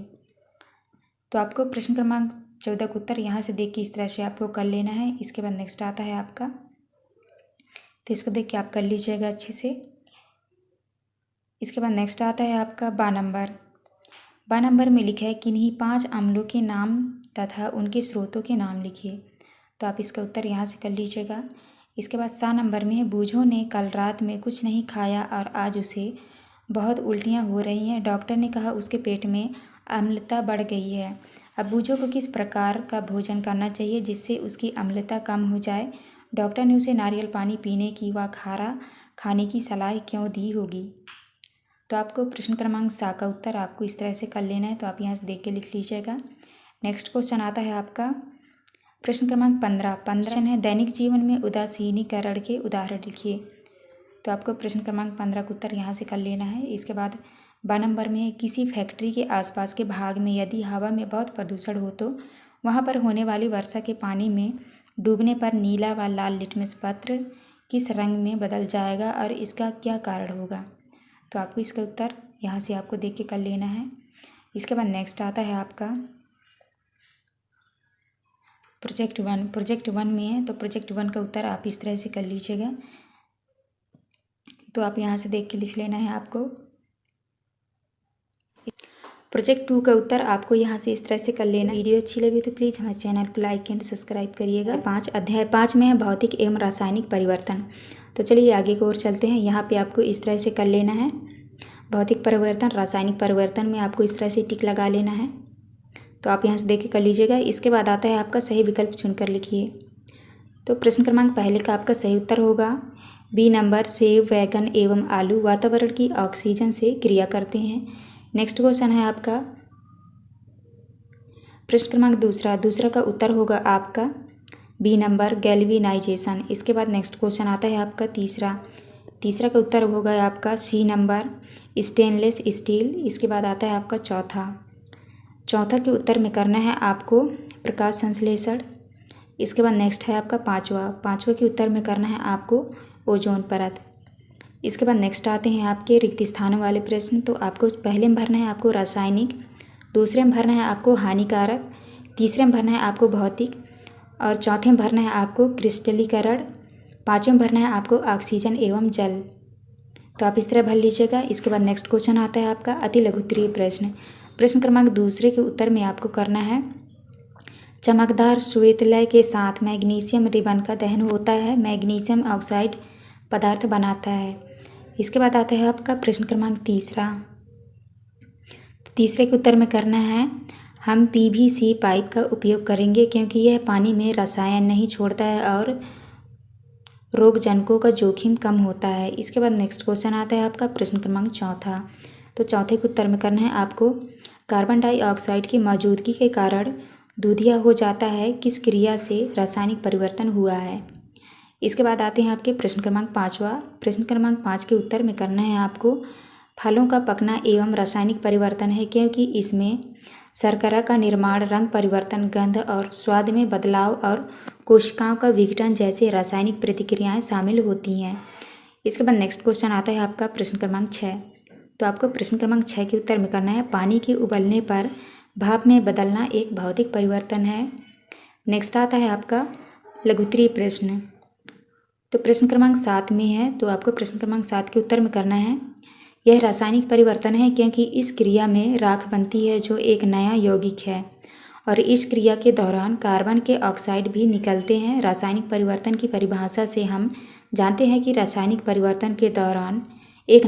[SPEAKER 1] तो आपको प्रश्न क्रमांक 14 का उत्तर यहाँ से देख के इस तरह से आपको कर लेना है। इसके बाद नेक्स्ट आता है आपका, तो इसको देख के आप कर लीजिएगा अच्छे से। इसके बाद नेक्स्ट आता है आपका 12 नंबर में लिखा है, किन्हीं 5 अम्लों के नाम तथा उनके स्रोतों के नाम लिखिए। तो आप इसका उत्तर यहाँ से कर लीजिएगा। इसके बाद 7 नंबर में है, बूझों ने कल रात में कुछ नहीं खाया और आज उसे बहुत उल्टियाँ हो रही हैं। डॉक्टर ने कहा उसके पेट में अम्लता बढ़ गई है। अब बूझों को किस प्रकार का भोजन करना चाहिए जिससे उसकी अम्लता कम हो जाए। डॉक्टर ने उसे नारियल पानी पीने की व खारा खाने की सलाह क्यों दी होगी। तो आपको प्रश्न क्रमांक 7 का उत्तर आपको इस तरह से कर लेना है, तो आप यहाँ से देख के लिख लीजिएगा। नेक्स्ट क्वेश्चन आता है आपका प्रश्न क्रमांक 15 है, दैनिक जीवन में उदासीनीकरण के उदाहरण लिखिए। तो आपको प्रश्न क्रमांक 15 का उत्तर यहाँ से कर लेना है। इसके बाद 12 नंबर में, किसी फैक्ट्री के आसपास के भाग में यदि हवा में बहुत प्रदूषण हो तो वहाँ पर होने वाली वर्षा के पानी में डूबने पर नीला व लाल लिटमस पत्र किस रंग में बदल जाएगा और इसका क्या कारण होगा। तो आपको इसका उत्तर यहाँ से आपको देख के कर लेना है। इसके बाद नेक्स्ट आता है आपका प्रोजेक्ट 1 में है, तो प्रोजेक्ट 1 का उत्तर आप इस तरह से कर लीजिएगा। तो आप यहाँ से देख के लिख लेना है आपको। प्रोजेक्ट 2 का उत्तर आपको यहाँ से इस तरह से कर लेना। वीडियो अच्छी लगी तो प्लीज़ हमारे चैनल को लाइक एंड सब्सक्राइब करिएगा। अध्याय 5 में है भौतिक एवं रासायनिक परिवर्तन। तो चलिए आगे की ओर चलते हैं। यहाँ पे आपको इस तरह से कर लेना है, भौतिक परिवर्तन, रासायनिक परिवर्तन में आपको इस तरह से टिक लगा लेना है। तो आप यहाँ से देख के कर लीजिएगा। इसके बाद आता है आपका सही विकल्प चुनकर लिखिए। तो प्रश्न क्रमांक पहले का आपका सही उत्तर होगा बी नंबर, सेब, वैगन एवं आलू वातावरण की ऑक्सीजन से क्रिया करते हैं। नेक्स्ट क्वेश्चन है आपका प्रश्न क्रमांक दूसरा का उत्तर होगा आपका बी नंबर, गैल्वेनाइजेशन। इसके बाद नेक्स्ट क्वेश्चन आता है आपका तीसरा का उत्तर होगा आपका सी नंबर, स्टेनलेस स्टील। इसके बाद आता है आपका चौथा के उत्तर में करना है आपको प्रकाश संश्लेषण। इसके बाद नेक्स्ट है आपका पाँचवा के उत्तर में करना है आपको ओजोन परत। इसके बाद नेक्स्ट आते हैं आपके रिक्त स्थानों वाले प्रश्न। तो आपको पहले में भरना है आपको रासायनिक, दूसरे में भरना है आपको हानिकारक, तीसरे में भरना है आपको भौतिक और चौथे में भरना है आपको क्रिस्टलीकरण, पाँचवें में भरना है आपको ऑक्सीजन एवं जल। तो आप इस तरह भर लीजिएगा। इसके बाद नेक्स्ट क्वेश्चन आता है आपका अति लघुत्तरीय प्रश्न। प्रश्न क्रमांक दूसरे के उत्तर में आपको करना है चमकदार श्वेतलय के साथ मैग्नीशियम रिबन का दहन होता है, मैग्नीशियम ऑक्साइड पदार्थ बनाता है। इसके बाद आता है आपका प्रश्न क्रमांक तीसरा। तीसरे के उत्तर में करना है हम पीवीसी पाइप का उपयोग करेंगे क्योंकि यह पानी में रसायन नहीं छोड़ता है और रोगजनकों का जोखिम कम होता है। इसके बाद नेक्स्ट क्वेश्चन आता है आपका प्रश्न क्रमांक चौथा। तो चौथे के उत्तर में करना है आपको कार्बन डाइऑक्साइड की मौजूदगी के कारण दूधिया हो जाता है, किस क्रिया से रासायनिक परिवर्तन हुआ है। इसके बाद आते हैं आपके प्रश्न क्रमांक पाँचवा। प्रश्न क्रमांक 5 के उत्तर में करना है आपको फलों का पकना एवं रासायनिक परिवर्तन है क्योंकि इसमें शर्करा का निर्माण, रंग परिवर्तन, गंध और स्वाद में बदलाव और कोशिकाओं का विघटन जैसे रासायनिक प्रतिक्रियाएं शामिल होती हैं। इसके बाद नेक्स्ट क्वेश्चन आता है आपका प्रश्न क्रमांक 6। तो आपको प्रश्न क्रमांक 6 के उत्तर में करना है पानी के उबलने पर भाप में बदलना एक भौतिक परिवर्तन है। नेक्स्ट आता है आपका लघुत्तरीय प्रश्न। तो प्रश्न क्रमांक 7 में है। तो आपको प्रश्न क्रमांक 7 के उत्तर में करना है यह रासायनिक परिवर्तन है क्योंकि इस क्रिया में राख बनती है जो एक नया यौगिक है और इस क्रिया के दौरान कार्बन के ऑक्साइड भी निकलते हैं। रासायनिक परिवर्तन की परिभाषा से हम जानते हैं कि रासायनिक परिवर्तन के दौरान एक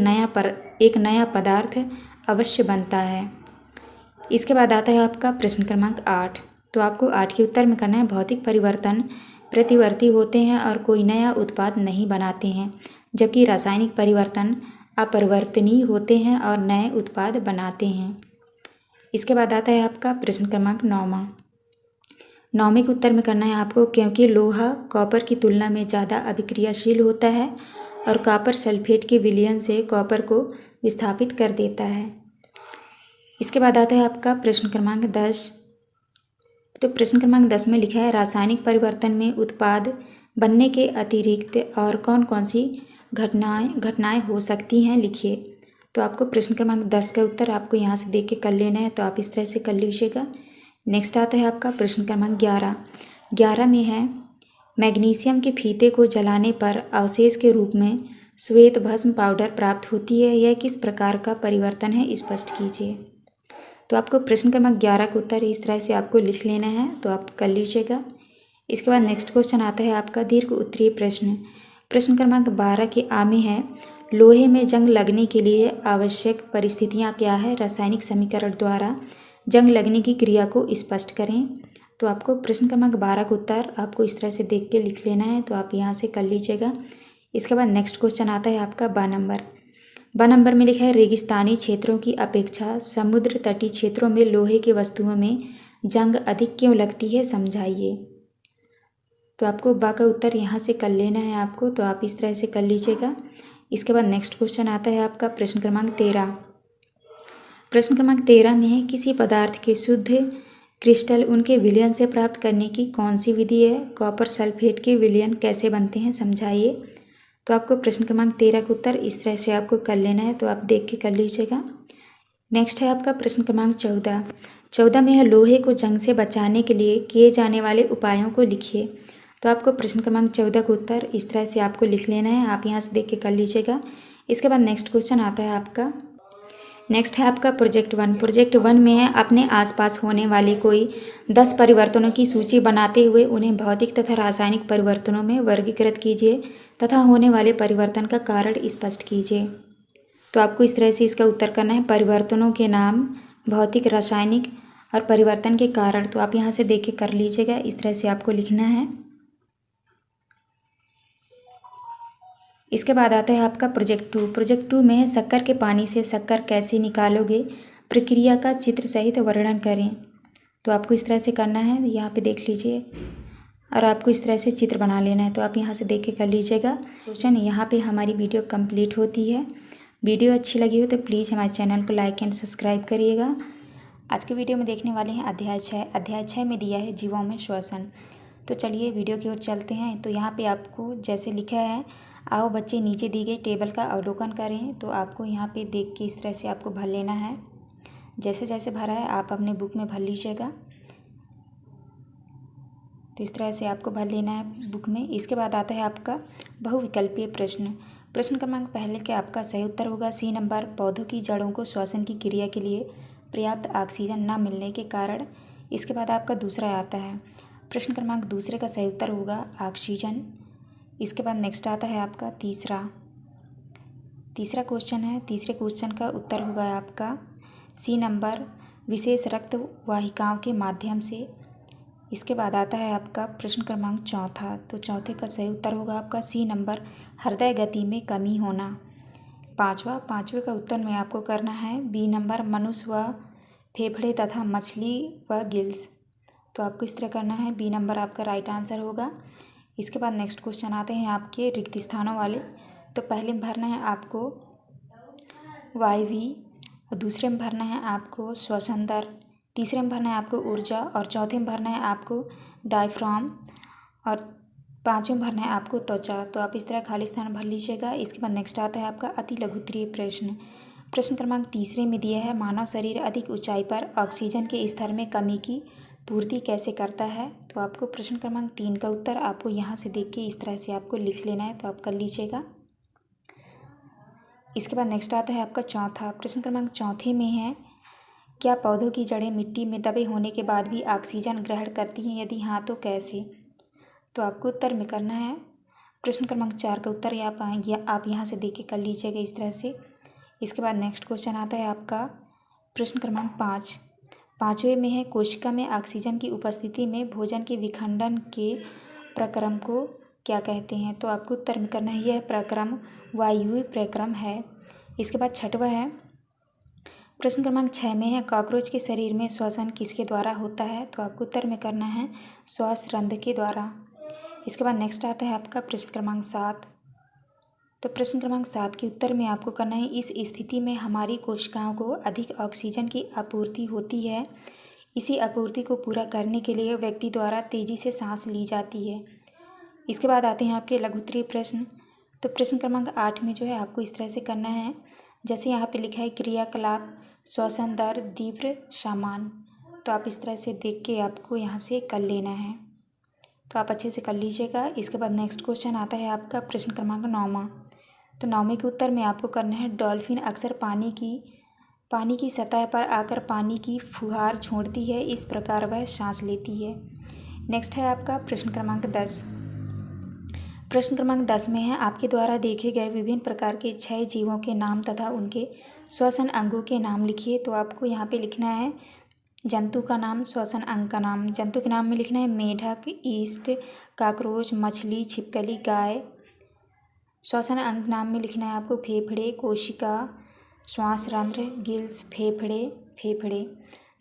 [SPEAKER 1] नया पदार्थ अवश्य बनता है। इसके बाद आता है आपका प्रश्न क्रमांक 8। तो आपको 8 के उत्तर में करना है भौतिक परिवर्तन प्रतिवर्ती होते हैं और कोई नया उत्पाद नहीं बनाते हैं, जबकि रासायनिक परिवर्तन अपरिवर्तनीय होते हैं और नए उत्पाद बनाते हैं। इसके बाद आता है आपका प्रश्न क्रमांक 9वां। 9वें के उत्तर में करना है आपको क्योंकि लोहा कॉपर की तुलना में ज़्यादा अभिक्रियाशील होता है और कॉपर सल्फेट के विलयन से कॉपर को विस्थापित कर देता है। इसके बाद आता है आपका प्रश्न क्रमांक 10। तो प्रश्न क्रमांक 10 में लिखा है रासायनिक परिवर्तन में उत्पाद बनने के अतिरिक्त और कौन कौन सी घटनाएं हो सकती हैं, लिखिए। तो आपको प्रश्न क्रमांक 10 का उत्तर आपको यहाँ से देख के कर लेना है, तो आप इस तरह से कर लीजिएगा। नेक्स्ट आता है आपका प्रश्न क्रमांक 11। 11 में है मैग्नीशियम के फीते को जलाने पर अवशेष के रूप में श्वेत भस्म पाउडर प्राप्त होती है, यह किस प्रकार का परिवर्तन है, स्पष्ट कीजिए। तो आपको प्रश्न क्रमांक 11 का उत्तर इस तरह से आपको लिख लेना है, तो आप कर लीजिएगा। इसके बाद नेक्स्ट क्वेश्चन आता है आपका दीर्घ उत्तरीय प्रश्न। प्रश्न क्रमांक 12 के आ में है लोहे में जंग लगने के लिए आवश्यक परिस्थितियां क्या है, रासायनिक समीकरण द्वारा जंग लगने की क्रिया को स्पष्ट करें। तो आपको प्रश्न क्रमांक 12 का उत्तर आपको इस तरह से देख के लिख लेना है, तो आप यहाँ से कर लीजिएगा। इसके बाद नेक्स्ट क्वेश्चन आता है आपका 12 नंबर। 12 नंबर में लिखा है रेगिस्तानी क्षेत्रों की अपेक्षा समुद्र तटीय क्षेत्रों में लोहे की वस्तुओं में जंग अधिक क्यों लगती है, समझाइए। तो आपको बा का उत्तर यहाँ से कर लेना है आपको, तो आप इस तरह से कर लीजिएगा। इसके बाद नेक्स्ट क्वेश्चन आता है आपका प्रश्न क्रमांक 13। प्रश्न क्रमांक 13 में है किसी पदार्थ के शुद्ध क्रिस्टल उनके विलयन से प्राप्त करने की कौन सी विधि है, कॉपर सल्फेट के विलयन कैसे बनते हैं, समझाइए। तो आपको प्रश्न क्रमांक 13 का उत्तर इस तरह से आपको कर लेना है, तो आप देख के कर लीजिएगा। नेक्स्ट है आपका प्रश्न क्रमांक 14। 14 में है लोहे को जंग से बचाने के लिए किए जाने वाले उपायों को लिखिए। तो आपको प्रश्न क्रमांक 14 का उत्तर इस तरह से आपको लिख लेना है, आप यहाँ से देख के कर लीजिएगा। इसके बाद नेक्स्ट क्वेश्चन आता है आपका, नेक्स्ट है आपका प्रोजेक्ट 1। प्रोजेक्ट 1 में है अपने आसपास होने वाले कोई 10 परिवर्तनों की सूची बनाते हुए उन्हें भौतिक तथा रासायनिक परिवर्तनों में वर्गीकृत कीजिए तथा होने वाले परिवर्तन का कारण स्पष्ट कीजिए। तो आपको इस तरह से इसका उत्तर करना है परिवर्तनों के नाम, भौतिक, रासायनिक और परिवर्तन के कारण। तो आप यहाँ से देख के कर लीजिएगा, इस तरह से आपको लिखना है। इसके बाद आता है आपका प्रोजेक्ट 2। प्रोजेक्ट 2 में है शक्कर के पानी से शक्कर कैसे निकालोगे, प्रक्रिया का चित्र सहित वर्णन करें। तो आपको इस तरह से करना है, यहाँ पे देख लीजिए, और आपको इस तरह से चित्र बना लेना है, तो आप यहाँ से देख के कर लीजिएगा। क्वेश्चन यहाँ पे हमारी वीडियो कंप्लीट होती है। वीडियो अच्छी लगी हो तो प्लीज़ हमारे चैनल को लाइक एंड सब्सक्राइब करिएगा। आज के वीडियो में देखने वाले हैं अध्याय 6। अध्याय 6 में दिया है जीवों में श्वसन। तो चलिए वीडियो की ओर चलते हैं। तो यहाँ पे आपको जैसे लिखा है आओ बच्चे नीचे दी गई टेबल का अवलोकन करें। तो आपको यहाँ पे देख के इस तरह से आपको भर लेना है। जैसे जैसे भरा है आप अपने बुक में भर लीजिएगा। तो इस तरह से आपको भर लेना है बुक में। इसके बाद आता है आपका बहुविकल्पीय प्रश्न। प्रश्न क्रमांक पहले के आपका सही उत्तर होगा सी नंबर, पौधों की जड़ों को श्वसन की क्रिया के लिए पर्याप्त ऑक्सीजन न मिलने के कारण। इसके बाद आपका दूसरा आता है प्रश्न क्रमांक दूसरे का सही उत्तर होगा ऑक्सीजन। इसके बाद नेक्स्ट आता है आपका तीसरा क्वेश्चन है। तीसरे क्वेश्चन का उत्तर होगा आपका सी नंबर, विशेष रक्त वाहिकाओं के माध्यम से। इसके बाद आता है आपका प्रश्न क्रमांक चौथा। तो चौथे का सही उत्तर होगा आपका सी नंबर, हृदय गति में कमी होना। पाँचवें का उत्तर में आपको करना है बी नंबर, मनुष्य व फेफड़े तथा मछली व गिल्स। तो आपको इस तरह करना है, बी नंबर आपका राइट आंसर होगा। इसके बाद नेक्स्ट क्वेश्चन आते हैं आपके रिक्त स्थानों वाले। तो पहले में भरना है आपको वायवी, और दूसरे में भरना है आपको श्वसन दर, तीसरे में भरना है आपको ऊर्जा, और चौथे में भरना है आपको डायफ्राम, और पाँचवें में भरना है आपको त्वचा। तो आप इस तरह खाली स्थान भर लीजिएगा। इसके बाद नेक्स्ट आता है आपका अति लघुत्तरीय प्रश्न। प्रश्न क्रमांक तीसरे में दिया है मानव शरीर अधिक ऊंचाई पर ऑक्सीजन के स्तर में कमी की पूर्ति कैसे करता है। तो आपको प्रश्न क्रमांक 3 का उत्तर आपको यहाँ से देख के इस तरह से आपको लिख लेना है। तो आप कर लीजिएगा। इसके बाद नेक्स्ट आता है आपका चौथा। प्रश्न क्रमांक चौथे में है, क्या पौधों की जड़ें मिट्टी में दबे होने के बाद भी ऑक्सीजन ग्रहण करती हैं, यदि हाँ तो कैसे। तो आपको उत्तर में करना है प्रश्न क्रमांक 4 का उत्तर आप यहाँ से देख के कर लीजिएगा इस तरह से। इसके बाद नेक्स्ट क्वेश्चन आता है आपका प्रश्न क्रमांक 5। पाँचवें में है, कोशिका में ऑक्सीजन की उपस्थिति में भोजन के विखंडन के प्रक्रम को क्या कहते हैं। तो आपको उत्तर में करना है, यह प्रक्रम वायवीय प्रक्रम है। इसके बाद छठवां है, प्रश्न क्रमांक 6 में है, कॉकरोच के शरीर में श्वसन किसके द्वारा होता है। तो आपको उत्तर में करना है श्वास रंध्र के द्वारा। इसके बाद नेक्स्ट आता है आपका प्रश्न क्रमांक 7। तो प्रश्न क्रमांक 7 के उत्तर में आपको करना है, इस स्थिति में हमारी कोशिकाओं को अधिक ऑक्सीजन की आपूर्ति होती है। इसी आपूर्ति को पूरा करने के लिए व्यक्ति द्वारा तेज़ी से सांस ली जाती है। इसके बाद आते हैं आपके लघुत्तरीय प्रश्न। तो प्रश्न क्रमांक 8 में जो है आपको इस तरह से करना है, जैसे यहाँ पे लिखा है क्रियाकलाप श्वसन दर तीव्र सामान। तो आप इस तरह से देख के आपको यहाँ से कर लेना है। तो आप अच्छे से कर लीजिएगा। इसके बाद नेक्स्ट क्वेश्चन आता है आपका प्रश्न क्रमांक 9। तो 9वें के उत्तर में आपको करना है, डॉल्फिन अक्सर पानी की सतह पर आकर पानी की फुहार छोड़ती है, इस प्रकार वह सांस लेती है। नेक्स्ट है आपका प्रश्न क्रमांक 10। प्रश्न क्रमांक 10 में है, आपके द्वारा देखे गए विभिन्न प्रकार के 6 जीवों के नाम तथा उनके श्वसन अंगों के नाम लिखिए। तो आपको यहाँ पे लिखना है जंतु का नाम, श्वसन अंग का नाम। जंतु के नाम में लिखना है मेढक, ईस्ट, काकरोच, मछली, छिपकली, गाय। श्वसन अंग नाम में लिखना है आपको फेफड़े, कोशिका, श्वास रंध्र, गिल्स, फेफड़े।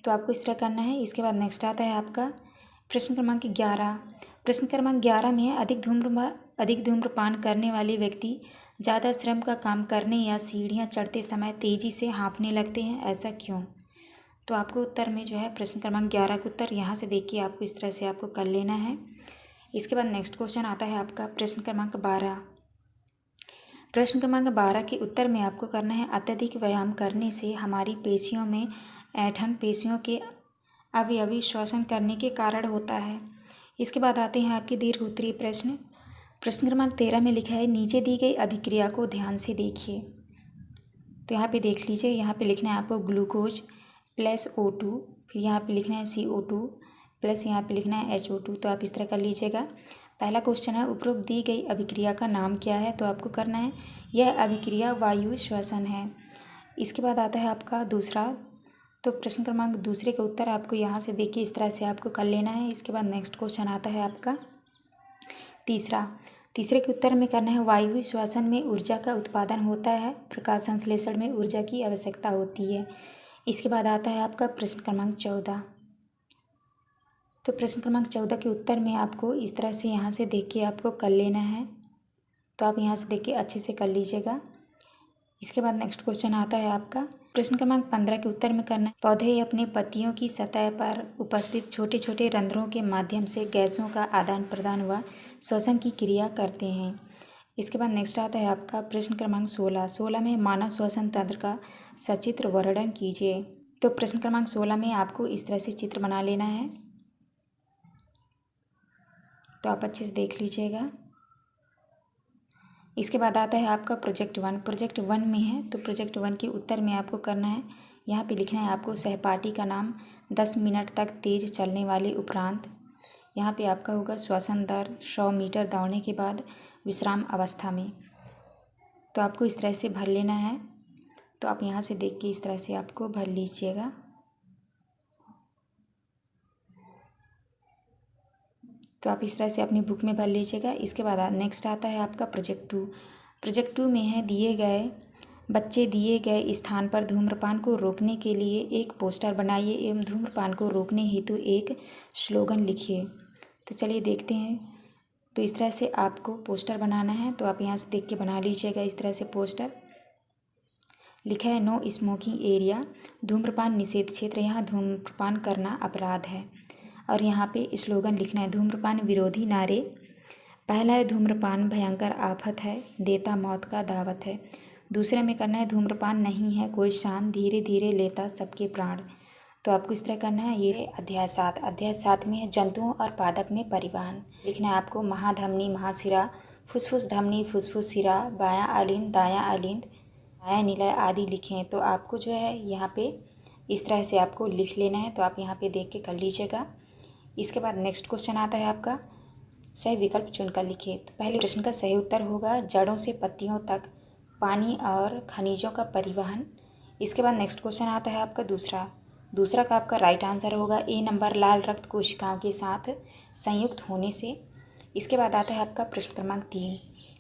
[SPEAKER 1] तो आपको इस तरह करना है। इसके बाद नेक्स्ट आता है आपका प्रश्न क्रमांक 11। प्रश्न क्रमांक 11 में है, अधिक धूम्रपान करने वाले व्यक्ति ज़्यादा श्रम का काम करने या सीढ़ियाँ चढ़ते समय तेज़ी से हाँफने लगते हैं, ऐसा क्यों। तो आपको उत्तर में जो है प्रश्न क्रमांक 11 का उत्तर यहाँ से देख के आपको इस तरह से आपको कर लेना है। इसके बाद नेक्स्ट क्वेश्चन आता है आपका प्रश्न क्रमांक 12। प्रश्न क्रमांक 12 के उत्तर में आपको करना है, अत्यधिक व्यायाम करने से हमारी पेशियों में ऐंठन पेशियों के अवयवी श्वसन करने के कारण होता है। इसके बाद आते हैं आपके दीर्घ उत्तरीय प्रश्न। प्रश्न क्रमांक 13 में लिखा है, नीचे दी गई अभिक्रिया को ध्यान से देखिए। तो यहाँ पे देख लीजिए, यहाँ पे लिखना है आपको ग्लूकोज प्लस O2, फिर यहाँ पे लिखना है CO2 प्लस यहाँ पे लिखना है HO2। तो आप इस तरह कर लीजिएगा। पहला क्वेश्चन है, उपरोक्त दी गई अभिक्रिया का नाम क्या है। तो आपको करना है, यह अभिक्रिया वायु श्वसन है। इसके बाद आता है आपका दूसरा। तो प्रश्न क्रमांक दूसरे का उत्तर आपको यहाँ से देखिए इस तरह से आपको कर लेना है। इसके बाद नेक्स्ट क्वेश्चन आता है आपका तीसरे के उत्तर में करना है, वायु श्वसन में ऊर्जा का उत्पादन होता है, प्रकाश संश्लेषण में ऊर्जा की आवश्यकता होती है। इसके बाद आता है आपका प्रश्न क्रमांक 14। तो प्रश्न क्रमांक 14 के उत्तर में आपको इस तरह से यहाँ से देख के आपको कर लेना है। तो आप यहाँ से देख के अच्छे से कर लीजिएगा। इसके बाद नेक्स्ट क्वेश्चन आता है आपका प्रश्न क्रमांक 15 के उत्तर में करना है, पौधे अपने पत्तियों की सतह पर उपस्थित छोटे छोटे रंध्रों के माध्यम से गैसों का आदान प्रदान व श्वसन की क्रिया करते हैं। इसके बाद नेक्स्ट आता है आपका प्रश्न क्रमांक 16 में मानव श्वसन तंत्र का सचित्र वर्णन कीजिए। तो प्रश्न क्रमांक 16 में आपको इस तरह से चित्र बना लेना है, तो आप अच्छे से देख लीजिएगा। इसके बाद आता है आपका प्रोजेक्ट 1 में है, तो प्रोजेक्ट 1 के उत्तर में आपको करना है, यहाँ पे लिखना है आपको सहपाठी का नाम 10 मिनट तक तेज चलने वाले उपरांत। यहाँ पे आपका होगा श्वसन दर 100 मीटर दौड़ने के बाद विश्राम अवस्था में। तो आपको इस तरह से भर लेना है, तो आप यहाँ से देख के इस तरह से आपको भर लीजिएगा। तो आप इस तरह से अपनी बुक में भर लीजिएगा। इसके बाद नेक्स्ट आता है आपका प्रोजेक्ट 2 में है दिए गए बच्चे दिए गए स्थान पर धूम्रपान को रोकने के लिए एक पोस्टर बनाइए एवं धूम्रपान को रोकने हेतु एक स्लोगन लिखिए। तो चलिए देखते हैं। तो इस तरह से आपको पोस्टर बनाना है, तो आप यहाँ से देख के बना लीजिएगा। इस तरह से पोस्टर लिखा है नो स्मोकिंग एरिया, धूम्रपान निषेध क्षेत्र, यहाँ धूम्रपान करना अपराध है। और यहाँ पे स्लोगन लिखना है धूम्रपान विरोधी नारे। पहला है धूम्रपान भयंकर आफत है, देता मौत का दावत है। दूसरे में करना है धूम्रपान नहीं है कोई शान, धीरे धीरे लेता सबके प्राण। तो आपको इस तरह करना है। ये अध्याय 7 में है जंतुओं और पादप में परिवहन। लिखना है आपको महाधमनी महाशिरा, फुसफुस धमनी फुसफुस शिरा, बायां अलिंद दायां अलिंद, दायां निलय आदि लिखें। तो आपको जो है यहाँ पे इस तरह से आपको लिख लेना है, तो आप यहाँ पे देख के कर लीजिएगा। इसके बाद नेक्स्ट क्वेश्चन आता है आपका सही विकल्प चुनकर लिखिए। तो पहले प्रश्न का सही उत्तर होगा जड़ों से पत्तियों तक पानी और खनिजों का परिवहन। इसके बाद नेक्स्ट क्वेश्चन आता है आपका दूसरा का आपका राइट आंसर होगा ए नंबर लाल रक्त कोशिकाओं के साथ संयुक्त होने से। इसके बाद आता है आपका प्रश्न क्रमांक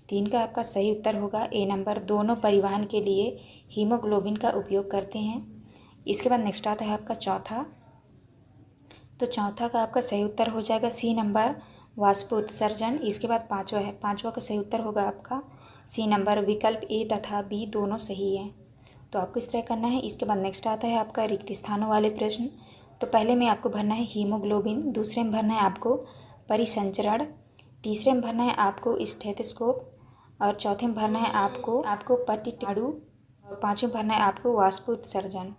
[SPEAKER 1] 3 का आपका सही उत्तर होगा ए नंबर दोनों परिवहन के लिए हीमोग्लोबिन का उपयोग करते हैं। इसके बाद नेक्स्ट आता है आपका चौथा का आपका सही उत्तर हो जाएगा सी नंबर वाष्पोत्सर्जन। इसके बाद पाँचवा का सही उत्तर होगा आपका सी नंबर, विकल्प ए तथा बी दोनों सही हैं। तो आपको इस तरह करना है। इसके बाद नेक्स्ट आता है आपका रिक्त स्थानों वाले प्रश्न। तो पहले में आपको भरना है हीमोग्लोबिन, दूसरे में भरना है आपको परिसंचरण, तीसरे में भरना है आपको स्टेथोस्कोप, और चौथे में भरना है आपको पट्टिटाड़ू, और पाँचवें में भरना है आपको वाष्पोत्सर्जन।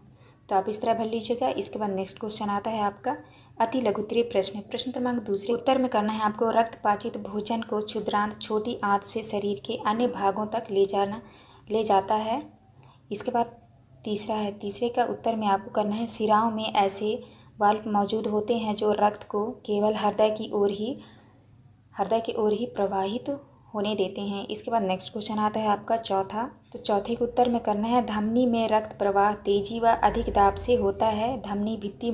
[SPEAKER 1] तो आप इस तरह भर लीजिएगा। इसके बाद नेक्स्ट क्वेश्चन आता है आपका अति लघुत्तरीय प्रश्न क्रमांक 2 उत्तर में करना है आपको रक्तपाचित भोजन को क्षुद्रांत छोटी आंत से शरीर के अन्य भागों तक ले जाता है। इसके बाद तीसरे का उत्तर में आपको करना है शिराओं में ऐसे वाल्व मौजूद होते हैं जो रक्त को केवल हृदय की ओर ही प्रवाहित होने देते हैं। इसके बाद नेक्स्ट क्वेश्चन आता है आपका चौथे के उत्तर में करना है धमनी में रक्त प्रवाह तेजी व अधिक दाब से होता है, धमनी भित्ति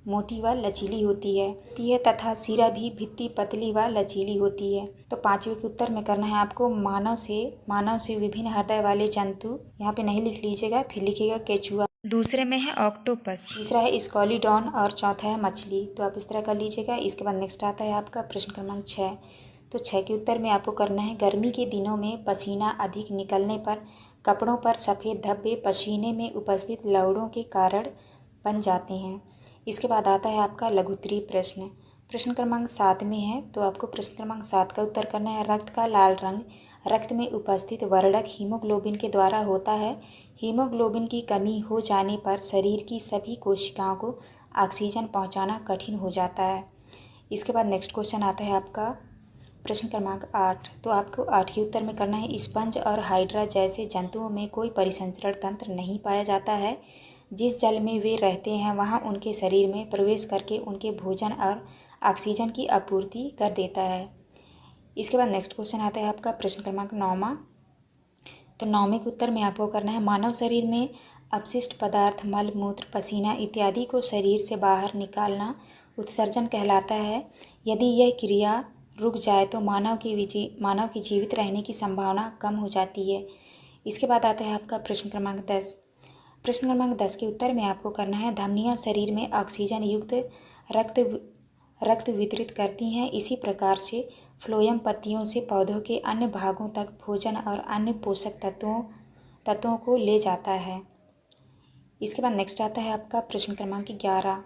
[SPEAKER 1] मोटी व लचीली होती है तथा सिरा भी भित्ति पतली व लचीली होती है। तो पाँचवें के उत्तर में करना है आपको मानव से विभिन्न हृदय वाले जंतु, यहाँ पे नहीं लिख लीजिएगा, फिर लिखिएगा केचुआ। दूसरे में है ऑक्टोपस, तीसरा है स्कॉलीडॉन और चौथा है मछली। तो आप इस तरह कर लीजिएगा। इसके बाद नेक्स्ट आता है आपका प्रश्न क्रमांक 6। तो 6 के उत्तर में आपको करना है गर्मी के दिनों में पसीना अधिक निकलने पर कपड़ों पर सफ़ेद धब्बे पसीने में उपस्थित लवड़ों के कारण बन जाते हैं। इसके बाद आता है आपका लघुत्तरीय प्रश्न क्रमांक 7 में है। तो आपको प्रश्न क्रमांक 7 का उत्तर करना है रक्त का लाल रंग रक्त में उपस्थित वर्णक हीमोग्लोबिन के द्वारा होता है। हीमोग्लोबिन की कमी हो जाने पर शरीर की सभी कोशिकाओं को ऑक्सीजन पहुंचाना कठिन हो जाता है। इसके बाद नेक्स्ट क्वेश्चन आता है आपका प्रश्न क्रमांक 8। तो आपको 8 के उत्तर में करना है स्पंज और हाइड्रा जैसे जंतुओं में कोई परिसंचरण तंत्र नहीं पाया जाता है। जिस जल में वे रहते हैं वहाँ उनके शरीर में प्रवेश करके उनके भोजन और ऑक्सीजन की आपूर्ति कर देता है। इसके बाद नेक्स्ट क्वेश्चन आता है आपका प्रश्न क्रमांक 9। तो 9वें के उत्तर में आपको करना है मानव शरीर में अपशिष्ट पदार्थ मल मूत्र पसीना इत्यादि को शरीर से बाहर निकालना उत्सर्जन कहलाता है। यदि यह क्रिया रुक जाए तो मानव की जीवित रहने की संभावना कम हो जाती है। इसके बाद आता है आपका प्रश्न क्रमांक 10। प्रश्न क्रमांक 10 के उत्तर में आपको करना है धमनियाँ शरीर में ऑक्सीजन युक्त रक्त वितरित करती हैं। इसी प्रकार से फ्लोएम पत्तियों से पौधों के अन्य भागों तक भोजन और अन्य पोषक तत्वों को ले जाता है। इसके बाद नेक्स्ट आता है आपका प्रश्न क्रमांक 11।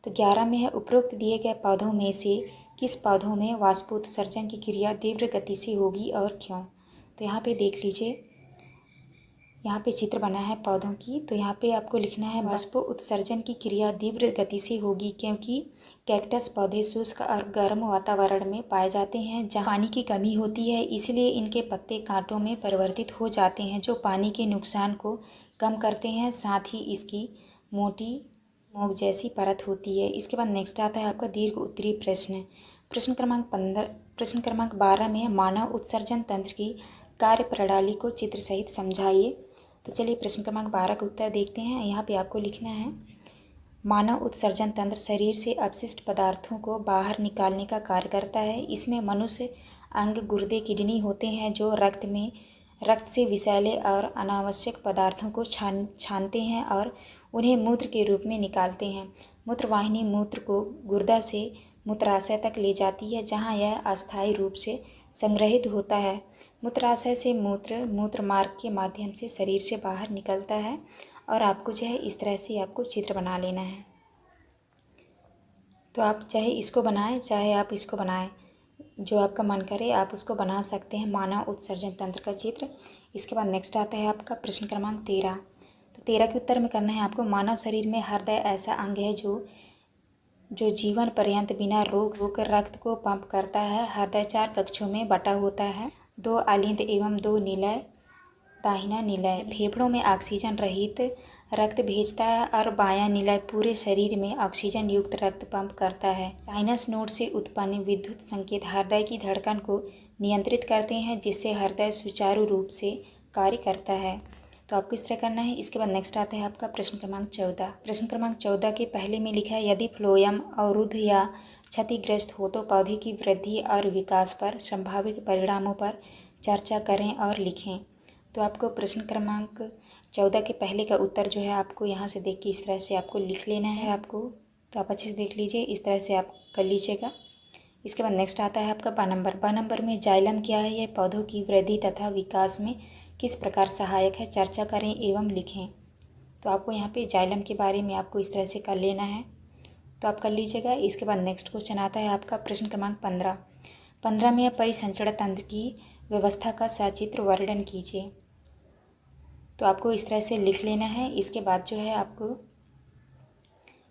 [SPEAKER 1] तो 11 में है उपरोक्त दिए गए पौधों में से किस पौधों में वाष्पोत्सर्जन की क्रिया तीव्र गति से होगी और क्यों। तो यहाँ पे देख लीजिए, यहाँ पे चित्र बना है पौधों की। तो यहाँ पे आपको लिखना है वाष्प उत्सर्जन की क्रिया तीव्र गति से होगी क्योंकि कैक्टस पौधे शुष्क और गर्म वातावरण में पाए जाते हैं जहाँ पानी की कमी होती है, इसलिए इनके पत्ते कांटों में परिवर्तित हो जाते हैं जो पानी के नुकसान को कम करते हैं। साथ ही इसकी मोटी मोग जैसी परत होती है। इसके बाद नेक्स्ट आता है आपका दीर्घ उत्तरीय प्रश्न। प्रश्न क्रमांक 12 में मानव उत्सर्जन तंत्र की कार्य प्रणाली को चित्र सहित समझाइए। तो चलिए प्रश्न क्रमांक 12 का उत्तर देखते हैं। यहाँ पे आपको लिखना है मानव उत्सर्जन तंत्र शरीर से अपशिष्ट पदार्थों को बाहर निकालने का कार्य करता है। इसमें मनुष्य अंग, गुर्दे, किडनी होते हैं जो रक्त से विषैले और अनावश्यक पदार्थों को छानते हैं और उन्हें मूत्र के रूप में निकालते हैं। मूत्रवाहिनी मूत्र को गुर्दा से मूत्राशय तक ले जाती है जहाँ यह अस्थायी रूप से संग्रहित होता है। मूत्राशय से मूत्र मार्ग के माध्यम से शरीर से बाहर निकलता है। और आपको जो है इस तरह से आपको चित्र बना लेना है। तो आप चाहे इसको बनाएं चाहे आप इसको बनाएं, जो आपका मन करे आप उसको बना सकते हैं, मानव उत्सर्जन तंत्र का चित्र। इसके बाद नेक्स्ट आता है आपका प्रश्न क्रमांक 13। तो 13 के उत्तर में करना है आपको मानव शरीर में हृदय ऐसा अंग है जो जीवन पर्यंत बिना रोक होकर रक्त को पंप करता है। हृदय 4 कक्षों में बटा होता है, 2 अलिंद एवं 2 निलय, दाहिना निलय फेफड़ों में ऑक्सीजन रहित रक्त भेजता है और बायां निलय पूरे शरीर में ऑक्सीजन युक्त रक्त पंप करता है। साइनस नोड से उत्पन्न विद्युत संकेत हृदय की धड़कन को नियंत्रित करते हैं जिससे हृदय सुचारू रूप से कार्य करता है। तो आपको इस तरह करना है। इसके बाद नेक्स्ट आता है आपका प्रश्न क्रमांक 14। प्रश्न क्रमांक 14 के पहले में लिखा है यदि फ्लोएम अवरुद्ध या क्षतिग्रस्त हो तो पौधे की वृद्धि और विकास पर संभावित परिणामों पर चर्चा करें और लिखें। तो आपको प्रश्न क्रमांक 14 के पहले का उत्तर जो है आपको यहाँ से देख के इस तरह से आपको लिख लेना है आपको। तो आप अच्छे से देख लीजिए, इस तरह से आप कर लीजिएगा। इसके बाद नेक्स्ट आता है आपका 12 नंबर। 12 नंबर में जाइलम क्या है, यह पौधों की वृद्धि तथा विकास में किस प्रकार सहायक है, चर्चा करें एवं लिखें। तो आपको यहाँ पे जाइलम के बारे में आपको इस तरह से कर लेना है, तो आप कर लीजिएगा। इसके बाद नेक्स्ट क्वेश्चन आता है आपका प्रश्न क्रमांक 15। 15 में परिसंचरण तंत्र की व्यवस्था का सचित्र वर्णन कीजिए। तो आपको इस तरह से लिख लेना है। इसके बाद जो है आपको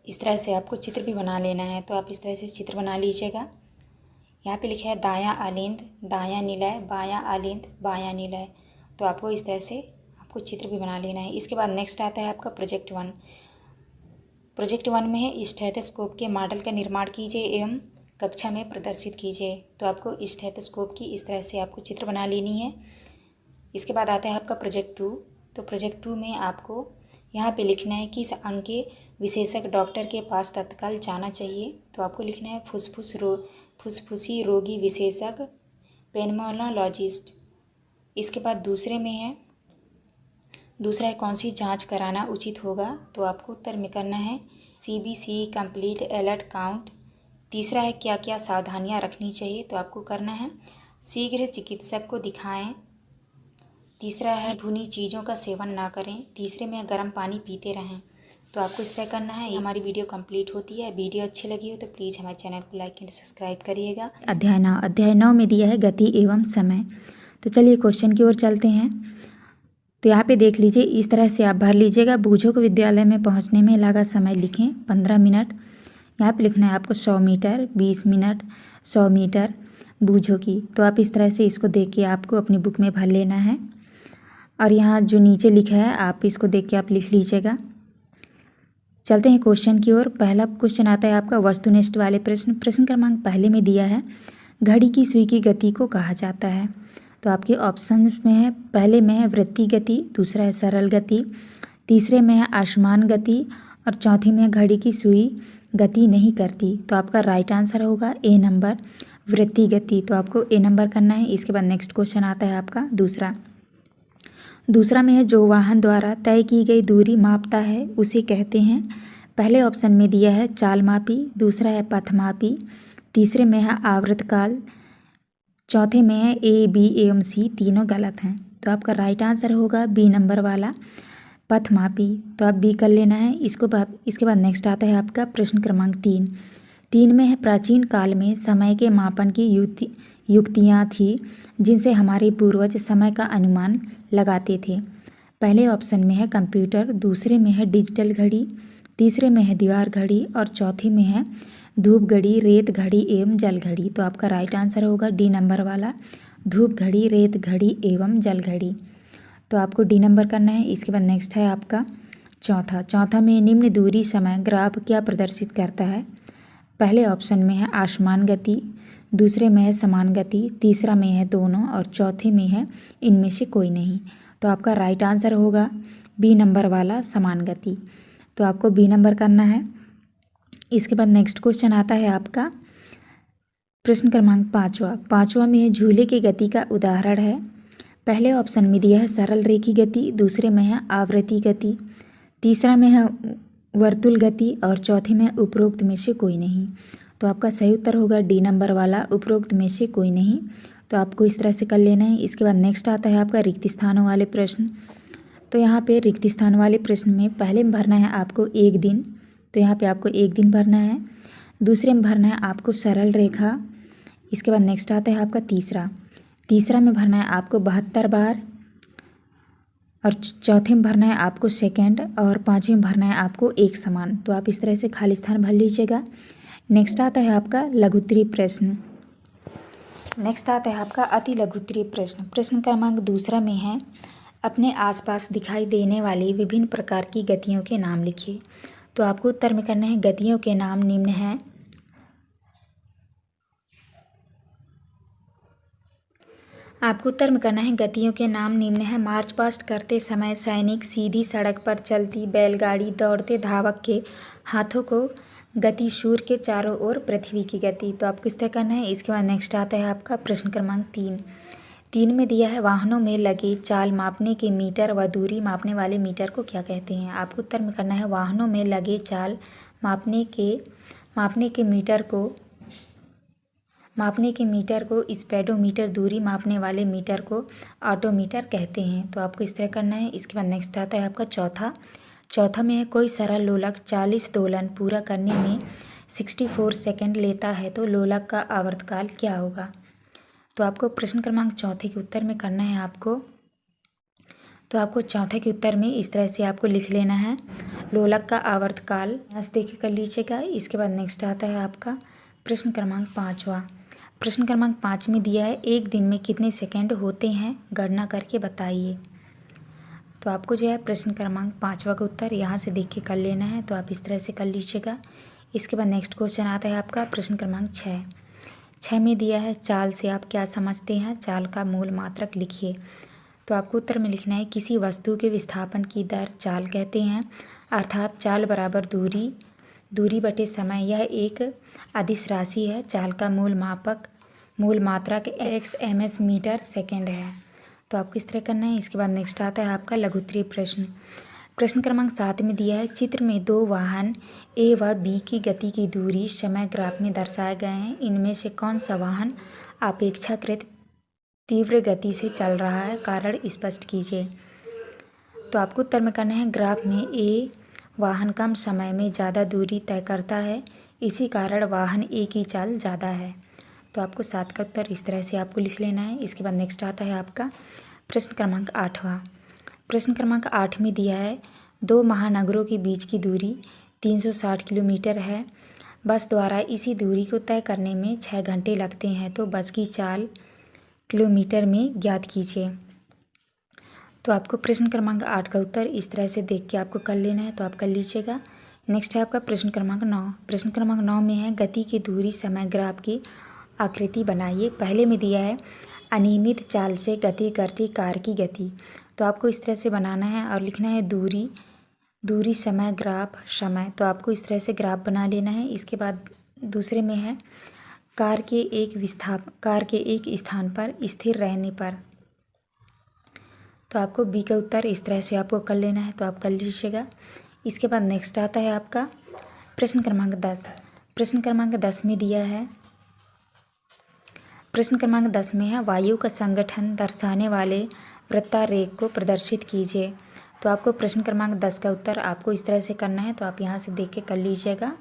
[SPEAKER 1] इस तरह से आपको चित्र भी बना लेना है। तो आप इस तरह से चित्र बना लीजिएगा। यहाँ पे लिखा है दायां अलिंद, दायां निलय, बायां अलिंद, बायां निलय। तो आपको इस तरह से आपको चित्र भी बना लेना है। इसके बाद नेक्स्ट आता है आपका प्रोजेक्ट 1। प्रोजेक्ट 1 में है स्टेथोस्कोप के मॉडल का निर्माण कीजिए एवं कक्षा में प्रदर्शित कीजिए। तो आपको स्टेथोस्कोप की इस तरह से आपको चित्र बना लेनी है। इसके बाद आता है आपका प्रोजेक्ट 2। तो प्रोजेक्ट 2 में आपको यहाँ पे लिखना है किस अंग के विशेषज्ञ डॉक्टर के पास तत्काल जाना चाहिए। तो आपको लिखना है फुसफुसी रोगी विशेषज्ञ, पेल्मोनोलॉजिस्ट। इसके बाद दूसरा है कौन सी जांच कराना उचित होगा। तो आपको उत्तर में करना है CBC कंप्लीट एलर्ट काउंट। तीसरा है क्या क्या सावधानियां रखनी चाहिए। तो आपको करना है शीघ्र चिकित्सक को दिखाएं। तीसरा है भुनी चीज़ों का सेवन ना करें। तीसरे में गर्म पानी पीते रहें। तो आपको इस तरह करना है। हमारी वीडियो कंप्लीट होती है। वीडियो अच्छी लगी हो तो प्लीज़ हमारे चैनल को लाइक एंड सब्सक्राइब करिएगा। अध्याय 9 में दिया है गति एवं समय। तो चलिए क्वेश्चन की ओर चलते हैं। तो यहाँ पे देख लीजिए, इस तरह से आप भर लीजिएगा। बूझों को विद्यालय में पहुँचने में लगा समय लिखें 15 मिनट। यहाँ पे लिखना है आपको 100 मीटर, 20 मिनट, 100 मीटर बूझों की। तो आप इस तरह से इसको देख के आपको अपनी बुक में भर लेना है। और यहाँ जो नीचे लिखा है आप इसको देख के आप लिख लीजिएगा। चलते हैं क्वेश्चन की ओर। पहला क्वेश्चन आता है आपका वस्तुनिष्ठ वाले प्रश्न। प्रश्न क्रमांक पहले में दिया है घड़ी की सुई की गति को कहा जाता है। तो आपके ऑप्शन में है, पहले में है वृत्तीय गति, दूसरा है सरल गति, तीसरे में है आसमान गति और चौथी में घड़ी की सुई गति नहीं करती। तो आपका राइट आंसर होगा A नंबर, वृत्तीय गति। तो आपको A नंबर करना है। इसके बाद नेक्स्ट क्वेश्चन आता है आपका दूसरा में है जो वाहन द्वारा तय की गई दूरी मापता है उसे कहते हैं। पहले ऑप्शन में दिया है चाल मापी, दूसरा है पथ मापी, तीसरे में है आवर्तकाल, चौथे में है A, B एवं C, तीनों गलत हैं। तो आपका राइट आंसर होगा B नंबर वाला पथमापी, तो आप बी कर लेना है। इसके बाद नेक्स्ट आता है आपका प्रश्न क्रमांक 3। 3 में है प्राचीन काल में समय के मापन की युक्तियाँ थी जिनसे हमारे पूर्वज समय का अनुमान लगाते थे। पहले ऑप्शन में है कंप्यूटर, दूसरे में है डिजिटल घड़ी, तीसरे में है दीवार घड़ी और चौथे में है धूप घड़ी, रेत घड़ी एवं जल घड़ी। तो आपका राइट आंसर होगा डी नंबर वाला, धूप घड़ी, रेत घड़ी एवं जल घड़ी। तो आपको डी नंबर करना है। इसके बाद नेक्स्ट है आपका चौथा में निम्न दूरी समय ग्राफ क्या प्रदर्शित करता है। पहले ऑप्शन में है आसमान गति, दूसरे में है समान गति, तीसरा में है दोनों और चौथे में है इनमें से कोई नहीं। तो आपका राइट आंसर होगा बी नंबर वाला समान गति। तो आपको बी नंबर करना है। इसके बाद नेक्स्ट क्वेश्चन आता है आपका प्रश्न क्रमांक 5वां में है झूले की गति का उदाहरण है। पहले ऑप्शन में दिया है सरल रेखी गति, दूसरे में है आवृत्ति गति, तीसरा में है वर्तुल गति और चौथे में उपरोक्त में से कोई नहीं। तो आपका सही उत्तर होगा डी नंबर वाला, उपरोक्त में से कोई नहीं। तो आपको इस तरह से कर लेना है। इसके बाद नेक्स्ट आता है आपका रिक्त स्थानों वाले प्रश्न। तो यहाँ पे रिक्त स्थान वाले प्रश्न में पहले में भरना है आपको 1 दिन, तो यहाँ पे आपको 1 दिन भरना है। दूसरे में भरना है आपको सरल रेखा। इसके बाद नेक्स्ट आता है आपका तीसरा में भरना है आपको 72 बार और चौथे में भरना है आपको सेकंड और पाँचवें में भरना है आपको एक समान। तो आप इस तरह से खाली स्थान भर लीजिएगा। नेक्स्ट आता है आपका लघुत्तरीय प्रश्न। नेक्स्ट आता है आपका अति लघुत्तरीय प्रश्न। प्रश्न क्रमांक 2 में है अपने आसपास दिखाई देने वाली विभिन्न प्रकार की गतियों के नाम लिखिए। तो आपको उत्तर में करना है गतियों के नाम निम्न हैं। आपको उत्तर में करना है गतियों के नाम निम्न है। मार्च पास्ट करते समय सैनिक, सीधी सड़क पर चलती बैलगाड़ी, दौड़ते धावक के हाथों को गति, सूर्य के चारों ओर पृथ्वी की गति। तो आपको इस तरह करना है। इसके बाद नेक्स्ट आता है आपका प्रश्न क्रमांक 3 में दिया है वाहनों में लगे चाल मापने के मीटर व दूरी मापने वाले मीटर को क्या कहते हैं। आपको उत्तर में करना है वाहनों में लगे चाल मापने के मीटर को स्पीडोमीटर, दूरी मापने वाले मीटर को ऑटोमीटर कहते हैं। तो आपको इस तरह करना है। इसके बाद नेक्स्ट आता है आपका चौथा में है कोई सरल लोलक 40 दोलन पूरा करने में 64 सेकंड लेता है तो लोलक का आवर्तकाल क्या होगा। तो आपको प्रश्न क्रमांक 4 के उत्तर में करना है तो आपको चौथे के उत्तर में इस तरह से आपको लिख लेना है लोलक का आवर्तकाल। यहाँ से देखिए कर लीजिएगा। इसके बाद नेक्स्ट आता है आपका प्रश्न क्रमांक 5वां। प्रश्न क्रमांक 5 में दिया है एक दिन में कितने सेकंड होते हैं, गणना करके बताइए। तो आपको जो है प्रश्न क्रमांक 5वां का उत्तर यहाँ से देख के कर लेना है। तो आप इस तरह से कर लीजिएगा। इसके बाद नेक्स्ट क्वेश्चन आता है आपका प्रश्न क्रमांक 6 में दिया है चाल से आप क्या समझते हैं, चाल का मूल मात्रक लिखिए। तो आपको उत्तर में लिखना है किसी वस्तु के विस्थापन की दर चाल कहते हैं, अर्थात चाल बराबर दूरी बटे समय। यह एक अदिश राशि है। चाल का मूल मात्रक XMS मीटर सेकंड है। तो आपको इस तरह करना है। इसके बाद नेक्स्ट आता है आपका लघुत्तरीय प्रश्न। प्रश्न क्रमांक 7 में दिया है चित्र में 2 वाहन A व B की गति की दूरी समय ग्राफ में दर्शाए गए हैं। इनमें से कौन सा वाहन अपेक्षाकृत तीव्र गति से चल रहा है, कारण स्पष्ट कीजिए। तो आपको उत्तर में करना है ग्राफ में A वाहन कम समय में ज़्यादा दूरी तय करता है, इसी कारण वाहन A की चाल ज़्यादा है। तो आपको 7 का उत्तर इस तरह से आपको लिख लेना है। इसके बाद नेक्स्ट आता है आपका प्रश्न क्रमांक 8वां। प्रश्न क्रमांक 8 में दिया है 2 महानगरों के बीच की दूरी 360 किलोमीटर है। बस द्वारा इसी दूरी को तय करने में 6 घंटे लगते हैं, तो बस की चाल किलोमीटर में ज्ञात कीजिए। तो आपको प्रश्न क्रमांक 8 का उत्तर इस तरह से देख के आपको कर लेना है। तो आप कर लीजिएगा। नेक्स्ट है आपका प्रश्न क्रमांक 9। प्रश्न क्रमांक 9 में है गति की दूरी समय ग्राफ की आकृति बनाइए। पहले में दिया है अनियमित चाल से गति करती कार की गति। तो आपको इस तरह से बनाना है और लिखना है दूरी समय ग्राफ समय। तो आपको इस तरह से ग्राफ बना लेना है। इसके बाद दूसरे में है कार के एक स्थान पर स्थिर रहने पर। तो आपको बी का उत्तर इस तरह से आपको कर लेना है। तो आप कर लीजिएगा। इसके बाद नेक्स्ट आता है आपका प्रश्न क्रमांक 10। प्रश्न क्रमांक 10 में दिया है प्रश्न क्रमांक 10 में है वायु का संगठन दर्शाने वाले वृत्तारेख को प्रदर्शित कीजिए। तो आपको प्रश्न क्रमांक 10 का उत्तर आपको इस तरह से करना है, तो आप यहाँ से देख के कर लीजिएगा।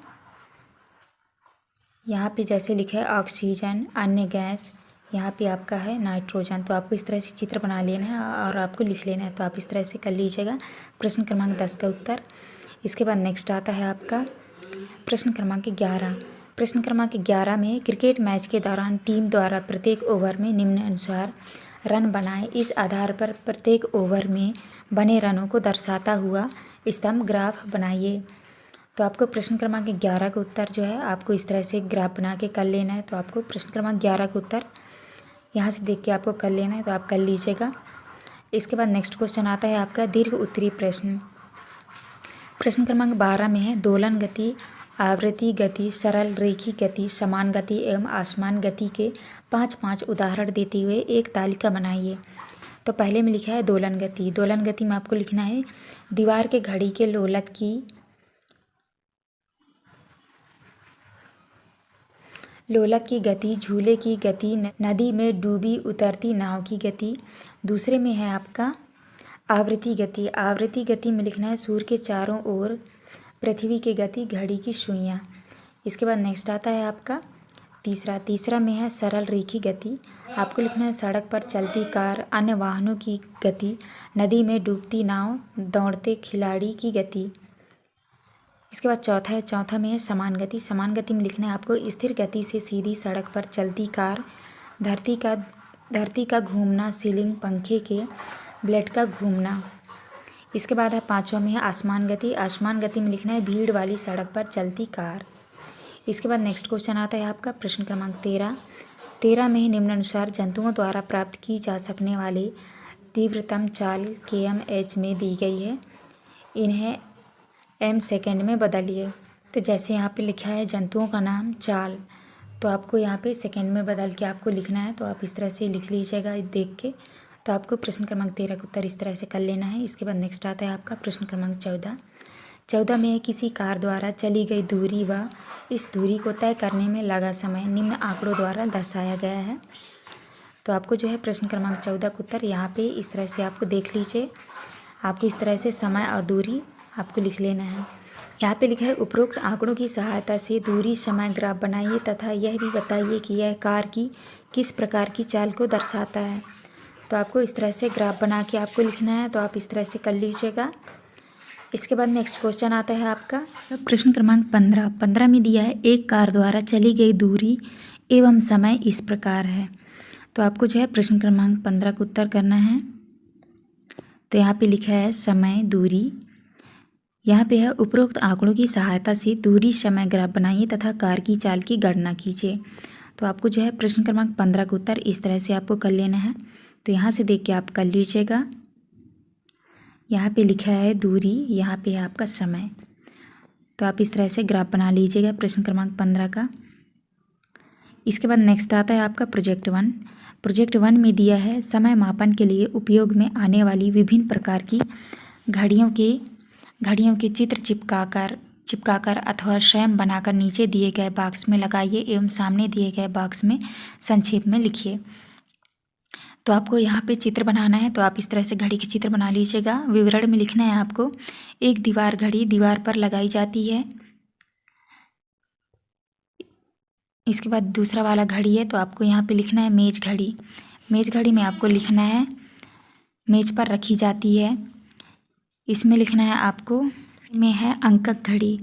[SPEAKER 1] यहाँ पे जैसे लिखा है ऑक्सीजन, अन्य गैस, यहाँ पे आपका है नाइट्रोजन। तो आपको इस तरह से चित्र बना लेना है और आपको लिख लेना है, तो आप इस तरह से कर लीजिएगा प्रश्न क्रमांक 10 का उत्तर। इसके बाद नेक्स्ट आता है आपका प्रश्न क्रमांक 11। प्रश्न क्रमांक 11 में क्रिकेट मैच के दौरान टीम द्वारा प्रत्येक ओवर में निम्नानुसार रन बनाए, इस आधार पर प्रत्येक ओवर में बने रनों को दर्शाता हुआ स्तंभ ग्राफ बनाइए। तो आपको प्रश्न क्रमांक 11 का उत्तर जो है आपको इस तरह से ग्राफ बना के कर लेना है। तो आपको प्रश्न क्रमांक 11 का उत्तर यहाँ से देख के आपको कर लेना है, तो आप कर लीजिएगा। इसके बाद नेक्स्ट क्वेश्चन आता है आपका दीर्घ उत्तरीय प्रश्न। प्रश्न क्रमांक 12 में है दोलन गति, आवृत्ति गति, सरल रेखी गति, समान गति एवं असमान गति के 5 उदाहरण देते हुए एक तालिका बनाइए। तो पहले में लिखा है दोलन गति। दोलन गति में आपको लिखना है दीवार के घड़ी के लोलक की गति, झूले की गति, नदी में डूबी उतरती नाव की गति। दूसरे में है आपका आवृत्ति गति। आवृत्ति गति में लिखना है सूर्य के चारों ओर पृथ्वी की गति, घड़ी की सुइयाँ। इसके बाद नेक्स्ट आता है आपका तीसरा में है सरल रेखी गति। आपको लिखना है सड़क पर चलती कार, अन्य वाहनों की गति, नदी में डूबती नाव, दौड़ते खिलाड़ी की गति। इसके बाद चौथा में है समान गति। समान गति में लिखना है आपको स्थिर गति से सीधी सड़क पर चलती कार, धरती का घूमना, सीलिंग पंखे के ब्लेड का घूमना। इसके बाद है पाँचवा में है आसमान गति। आसमान गति में लिखना है भीड़ वाली सड़क पर चलती कार। इसके बाद नेक्स्ट क्वेश्चन आता है आपका प्रश्न क्रमांक 13 में निम्नानुसार जंतुओं द्वारा प्राप्त की जा सकने वाली तीव्रतम चाल km/h में दी गई है, इन्हें m सेकेंड में बदलिए। तो जैसे यहाँ पे लिखा है जंतुओं का नाम चाल, तो आपको यहाँ पे सेकेंड में बदल के आपको लिखना है, तो आप इस तरह से लिख लीजिएगा देख के। तो आपको प्रश्न क्रमांक 13 का उत्तर इस तरह से कर लेना है। इसके बाद नेक्स्ट आता है आपका प्रश्न क्रमांक 14 में किसी कार द्वारा चली गई दूरी व इस दूरी को तय करने में लगा समय निम्न आंकड़ों द्वारा दर्शाया गया है। तो आपको जो है प्रश्न क्रमांक 14 का उत्तर यहाँ पे इस तरह से आपको देख लीजिए, आपको इस तरह से समय और दूरी आपको लिख लेना है। यहाँ पे लिखा है उपरोक्त आंकड़ों की सहायता से दूरी समय ग्राफ बनाइए तथा यह भी बताइए कि यह कार की किस प्रकार की चाल को दर्शाता है। तो आपको इस तरह से ग्राफ बना के आपको लिखना है, तो आप इस तरह से कर लीजिएगा। इसके बाद नेक्स्ट क्वेश्चन आता है आपका प्रश्न क्रमांक 15 में दिया है एक कार द्वारा चली गई दूरी एवं समय इस प्रकार है। तो आपको जो है प्रश्न क्रमांक 15 का उत्तर करना है। तो यहाँ पे लिखा है समय दूरी, यहाँ पे है उपरोक्त आंकड़ों की सहायता से दूरी समय ग्राफ बनाइए तथा कार की चाल की गणना कीजिए। तो आपको जो है प्रश्न क्रमांक 15 का उत्तर इस तरह से आपको कर लेना है। तो यहाँ से देख के आप कर लीजिएगा। यहाँ पे लिखा है दूरी, यहाँ पे है आपका समय, तो आप इस तरह से ग्राफ बना लीजिएगा प्रश्न क्रमांक 15 का। इसके बाद नेक्स्ट आता है आपका प्रोजेक्ट 1। प्रोजेक्ट 1 में दिया है समय मापन के लिए उपयोग में आने वाली विभिन्न प्रकार की घड़ियों के चित्र चिपकाकर अथवा स्वयं बनाकर नीचे दिए गए बॉक्स में लगाइए एवं सामने दिए गए बॉक्स में संक्षेप में लिखिए। तो आपको यहाँ पे चित्र बनाना है, तो आप इस तरह से घड़ी के चित्र बना लीजिएगा। विवरण में लिखना है आपको एक घड़ी दीवार पर लगाई जाती है। इसके बाद दूसरा वाला घड़ी है, तो आपको यहाँ पे लिखना है मेज घड़ी। मेज घड़ी में आपको लिखना है मेज पर रखी जाती है। इसमें लिखना है आपको में है अंकक घड़ी,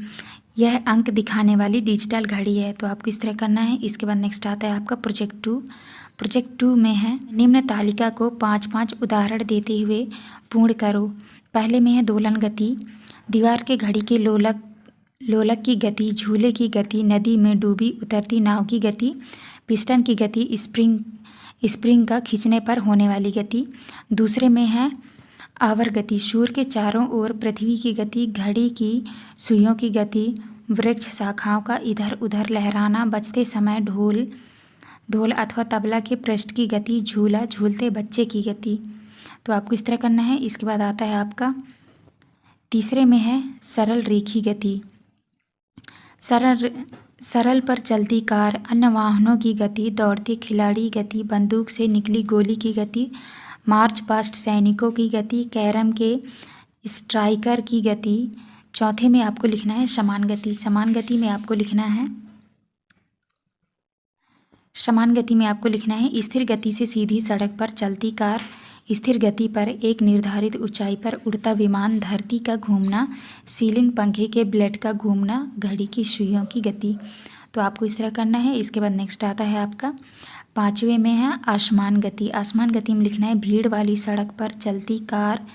[SPEAKER 1] यह अंक दिखाने वाली डिजिटल घड़ी है। तो आपको इस तरह करना है। इसके बाद नेक्स्ट आता है आपका प्रोजेक्ट 2। प्रोजेक्ट 2 में है निम्न तालिका को 5 उदाहरण देते हुए पूर्ण करो। पहले में है दोलन गति, दीवार के घड़ी के लोलक की गति, झूले की गति, नदी में डूबी उतरती नाव की गति, पिस्टन की गति, स्प्रिंग का खींचने पर होने वाली गति। दूसरे में है आवर गति, सूर्य के चारों ओर पृथ्वी की गति, घड़ी की सुइयों की गति, वृक्ष शाखाओं का इधर उधर लहराना, बजते समय ढोल अथवा तबला के पृष्ठ की गति, झूला झूलते बच्चे की गति। तो आपको इस तरह करना है। इसके बाद आता है आपका तीसरे में है सरल रेखी गति, सरल पर चलती कार, अन्य वाहनों की गति, दौड़ते खिलाड़ी गति, बंदूक से निकली गोली की गति, मार्च पास्ट सैनिकों की गति, कैरम के स्ट्राइकर की गति। चौथे में आपको लिखना है समान गति। समान गति में आपको लिखना है स्थिर गति से सीधी सड़क पर चलती कार, स्थिर गति पर एक निर्धारित ऊंचाई पर उड़ता विमान, धरती का घूमना, सीलिंग पंखे के ब्लेड का घूमना, घड़ी की सुइयों की गति। तो आपको इस तरह करना है। इसके बाद नेक्स्ट आता है आपका 5वें में है आसमान गति। आसमान गति में लिखना है भीड़ वाली सड़क पर चलती कार,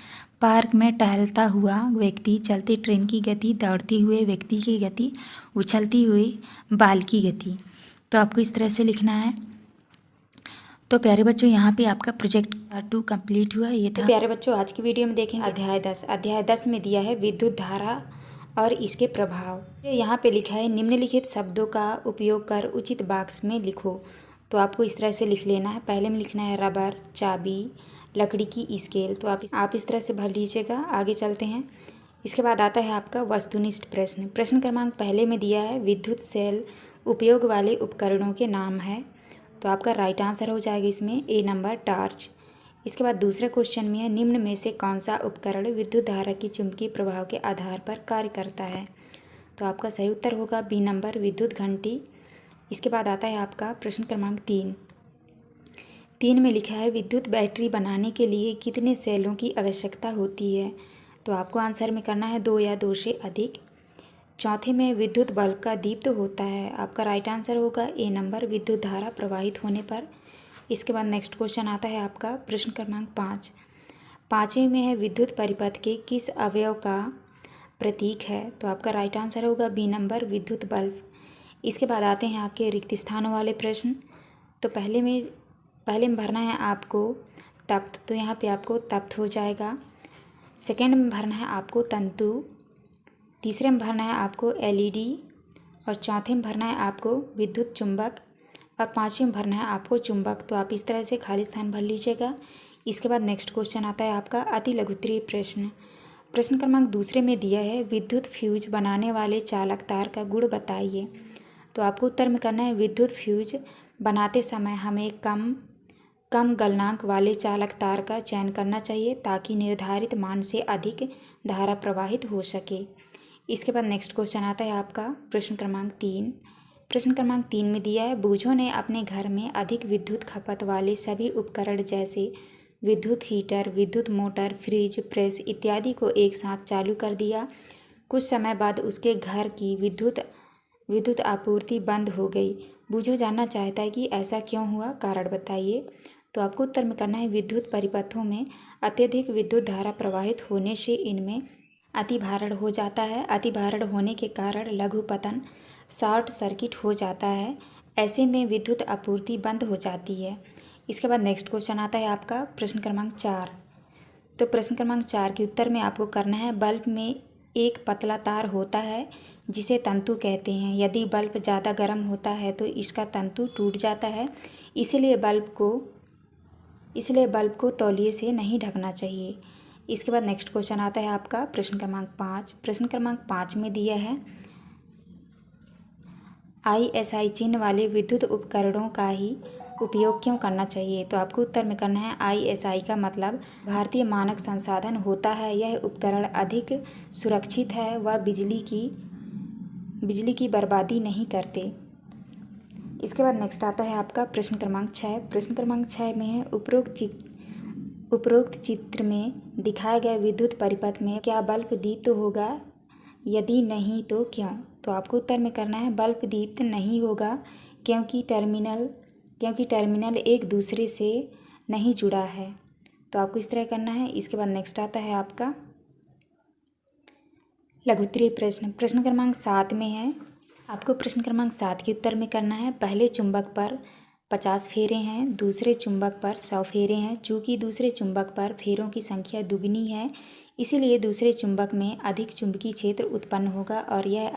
[SPEAKER 1] पार्क में टहलता हुआ व्यक्ति, चलती ट्रेन की गति, दौड़ते हुए व्यक्ति की गति, उछलती हुई बाल की गति। तो आपको इस तरह से लिखना है। तो प्यारे बच्चों, यहाँ पे आपका प्रोजेक्ट 2 कंप्लीट हुआ। ये था। तो प्यारे बच्चों, आज की वीडियो में देखेंगे अध्याय 10। अध्याय 10 में दिया है विद्युत धारा और इसके प्रभाव। यहाँ पे लिखा है निम्नलिखित शब्दों का उपयोग कर उचित बॉक्स में लिखो। तो आपको इस तरह से लिख लेना है। पहले में लिखना है रबर, चाबी, लकड़ी की स्केल। तो आप इस तरह से भर लीजिएगा। आगे चलते हैं। इसके बाद आता है आपका वस्तुनिष्ठ प्रश्न। प्रश्न क्रमांक पहले में दिया है विद्युत सेल उपयोग वाले उपकरणों के नाम है। तो आपका राइट आंसर हो जाएगा इसमें ए नंबर टॉर्च। इसके बाद दूसरे क्वेश्चन में है निम्न में से कौन सा उपकरण विद्युत धारा की चुंबकीय प्रभाव के आधार पर कार्य करता है। तो आपका सही उत्तर होगा बी नंबर विद्युत घंटी। इसके बाद आता है आपका प्रश्न क्रमांक 3 में लिखा है विद्युत बैटरी बनाने के लिए कितने सेलों की आवश्यकता होती है। तो आपको आंसर में करना है 2 या 2 से अधिक। चौथे में विद्युत बल्ब का दीप्त होता है। आपका राइट आंसर होगा ए नंबर विद्युत धारा प्रवाहित होने पर। इसके बाद नेक्स्ट क्वेश्चन आता है आपका प्रश्न क्रमांक 5वें में है विद्युत परिपथ के किस अवयव का प्रतीक है। तो आपका राइट आंसर होगा बी नंबर विद्युत बल्ब। इसके बाद आते हैं आपके रिक्त स्थानों वाले प्रश्न। तो पहले में भरना है आपको तप्त। तो यहाँ पे आपको तप्त हो जाएगा। सेकेंड में भरना है आपको तंतु। तीसरे में भरना है आपको एलईडी। और चौथे में भरना है आपको विद्युत चुंबक। और 5वें में भरना है आपको चुंबक। तो आप इस तरह से खाली स्थान भर लीजिएगा। इसके बाद नेक्स्ट क्वेश्चन आता है आपका अति लघुत्तरीय प्रश्न। प्रश्न क्रमांक दूसरे में दिया है विद्युत फ्यूज बनाने वाले चालक तार का गुण बताइए। तो आपको उत्तर में करना है विद्युत फ्यूज बनाते समय हमें कम गलनांक वाले चालक तार का चयन करना चाहिए ताकि निर्धारित मान से अधिक धारा प्रवाहित हो सके। इसके बाद नेक्स्ट क्वेश्चन आता है आपका प्रश्न क्रमांक 3। प्रश्न क्रमांक 3 में दिया है बूझों ने अपने घर में अधिक विद्युत खपत वाले सभी उपकरण जैसे विद्युत हीटर, विद्युत मोटर, फ्रिज, प्रेस इत्यादि को एक साथ चालू कर दिया। कुछ समय बाद उसके घर की विद्युत आपूर्ति बंद हो गई। बूझो जानना चाहता है कि ऐसा क्यों हुआ, कारण बताइए। तो आपको उत्तर में करना है विद्युत परिपथों में अत्यधिक विद्युत धारा प्रवाहित होने से इनमें अतिभारण हो जाता है। अतिभारण होने के कारण लघु पतन, शॉर्ट सर्किट हो जाता है। ऐसे में विद्युत आपूर्ति बंद हो जाती है। इसके बाद नेक्स्ट क्वेश्चन आता है आपका प्रश्न क्रमांक 4। तो प्रश्न क्रमांक 4 के उत्तर में आपको करना है बल्ब में एक पतला तार होता है जिसे तंतु कहते हैं। यदि बल्ब ज़्यादा गर्म होता है तो इसका तंतु टूट जाता है। इसलिए बल्ब को तौलिए से नहीं ढकना चाहिए। इसके बाद नेक्स्ट क्वेश्चन आता है आपका प्रश्न क्रमांक 5। प्रश्न क्रमांक 5 में दिया है ISI चिन्ह वाले विद्युत उपकरणों का ही उपयोग क्यों करना चाहिए। तो आपको उत्तर में करना है ISI का मतलब भारतीय मानक संसाधन होता है। यह उपकरण अधिक सुरक्षित है। वह बिजली की बर्बादी नहीं करते। इसके बाद नेक्स्ट आता है आपका प्रश्न क्रमांक 6। प्रश्न क्रमांक 6 में है उपरोक्त चित्र में दिखाए गए विद्युत परिपथ में क्या बल्ब दीप्त होगा, यदि नहीं तो क्यों। तो आपको उत्तर में करना है बल्ब दीप्त नहीं होगा क्योंकि टर्मिनल एक दूसरे से नहीं जुड़ा है। तो आपको इस तरह करना है। इसके बाद नेक्स्ट आता है आपका लघुत्तरीय प्रश्न। प्रश्न क्रमांक 7 में है आपको प्रश्न क्रमांक 7 के उत्तर में करना है पहले चुंबक पर 50 फेरे हैं, दूसरे चुंबक पर 100 फेरे हैं। चूँकि दूसरे चुंबक पर फेरों की संख्या दुगनी है इसीलिए दूसरे चुंबक में अधिक चुंबकीय क्षेत्र उत्पन्न होगा और यह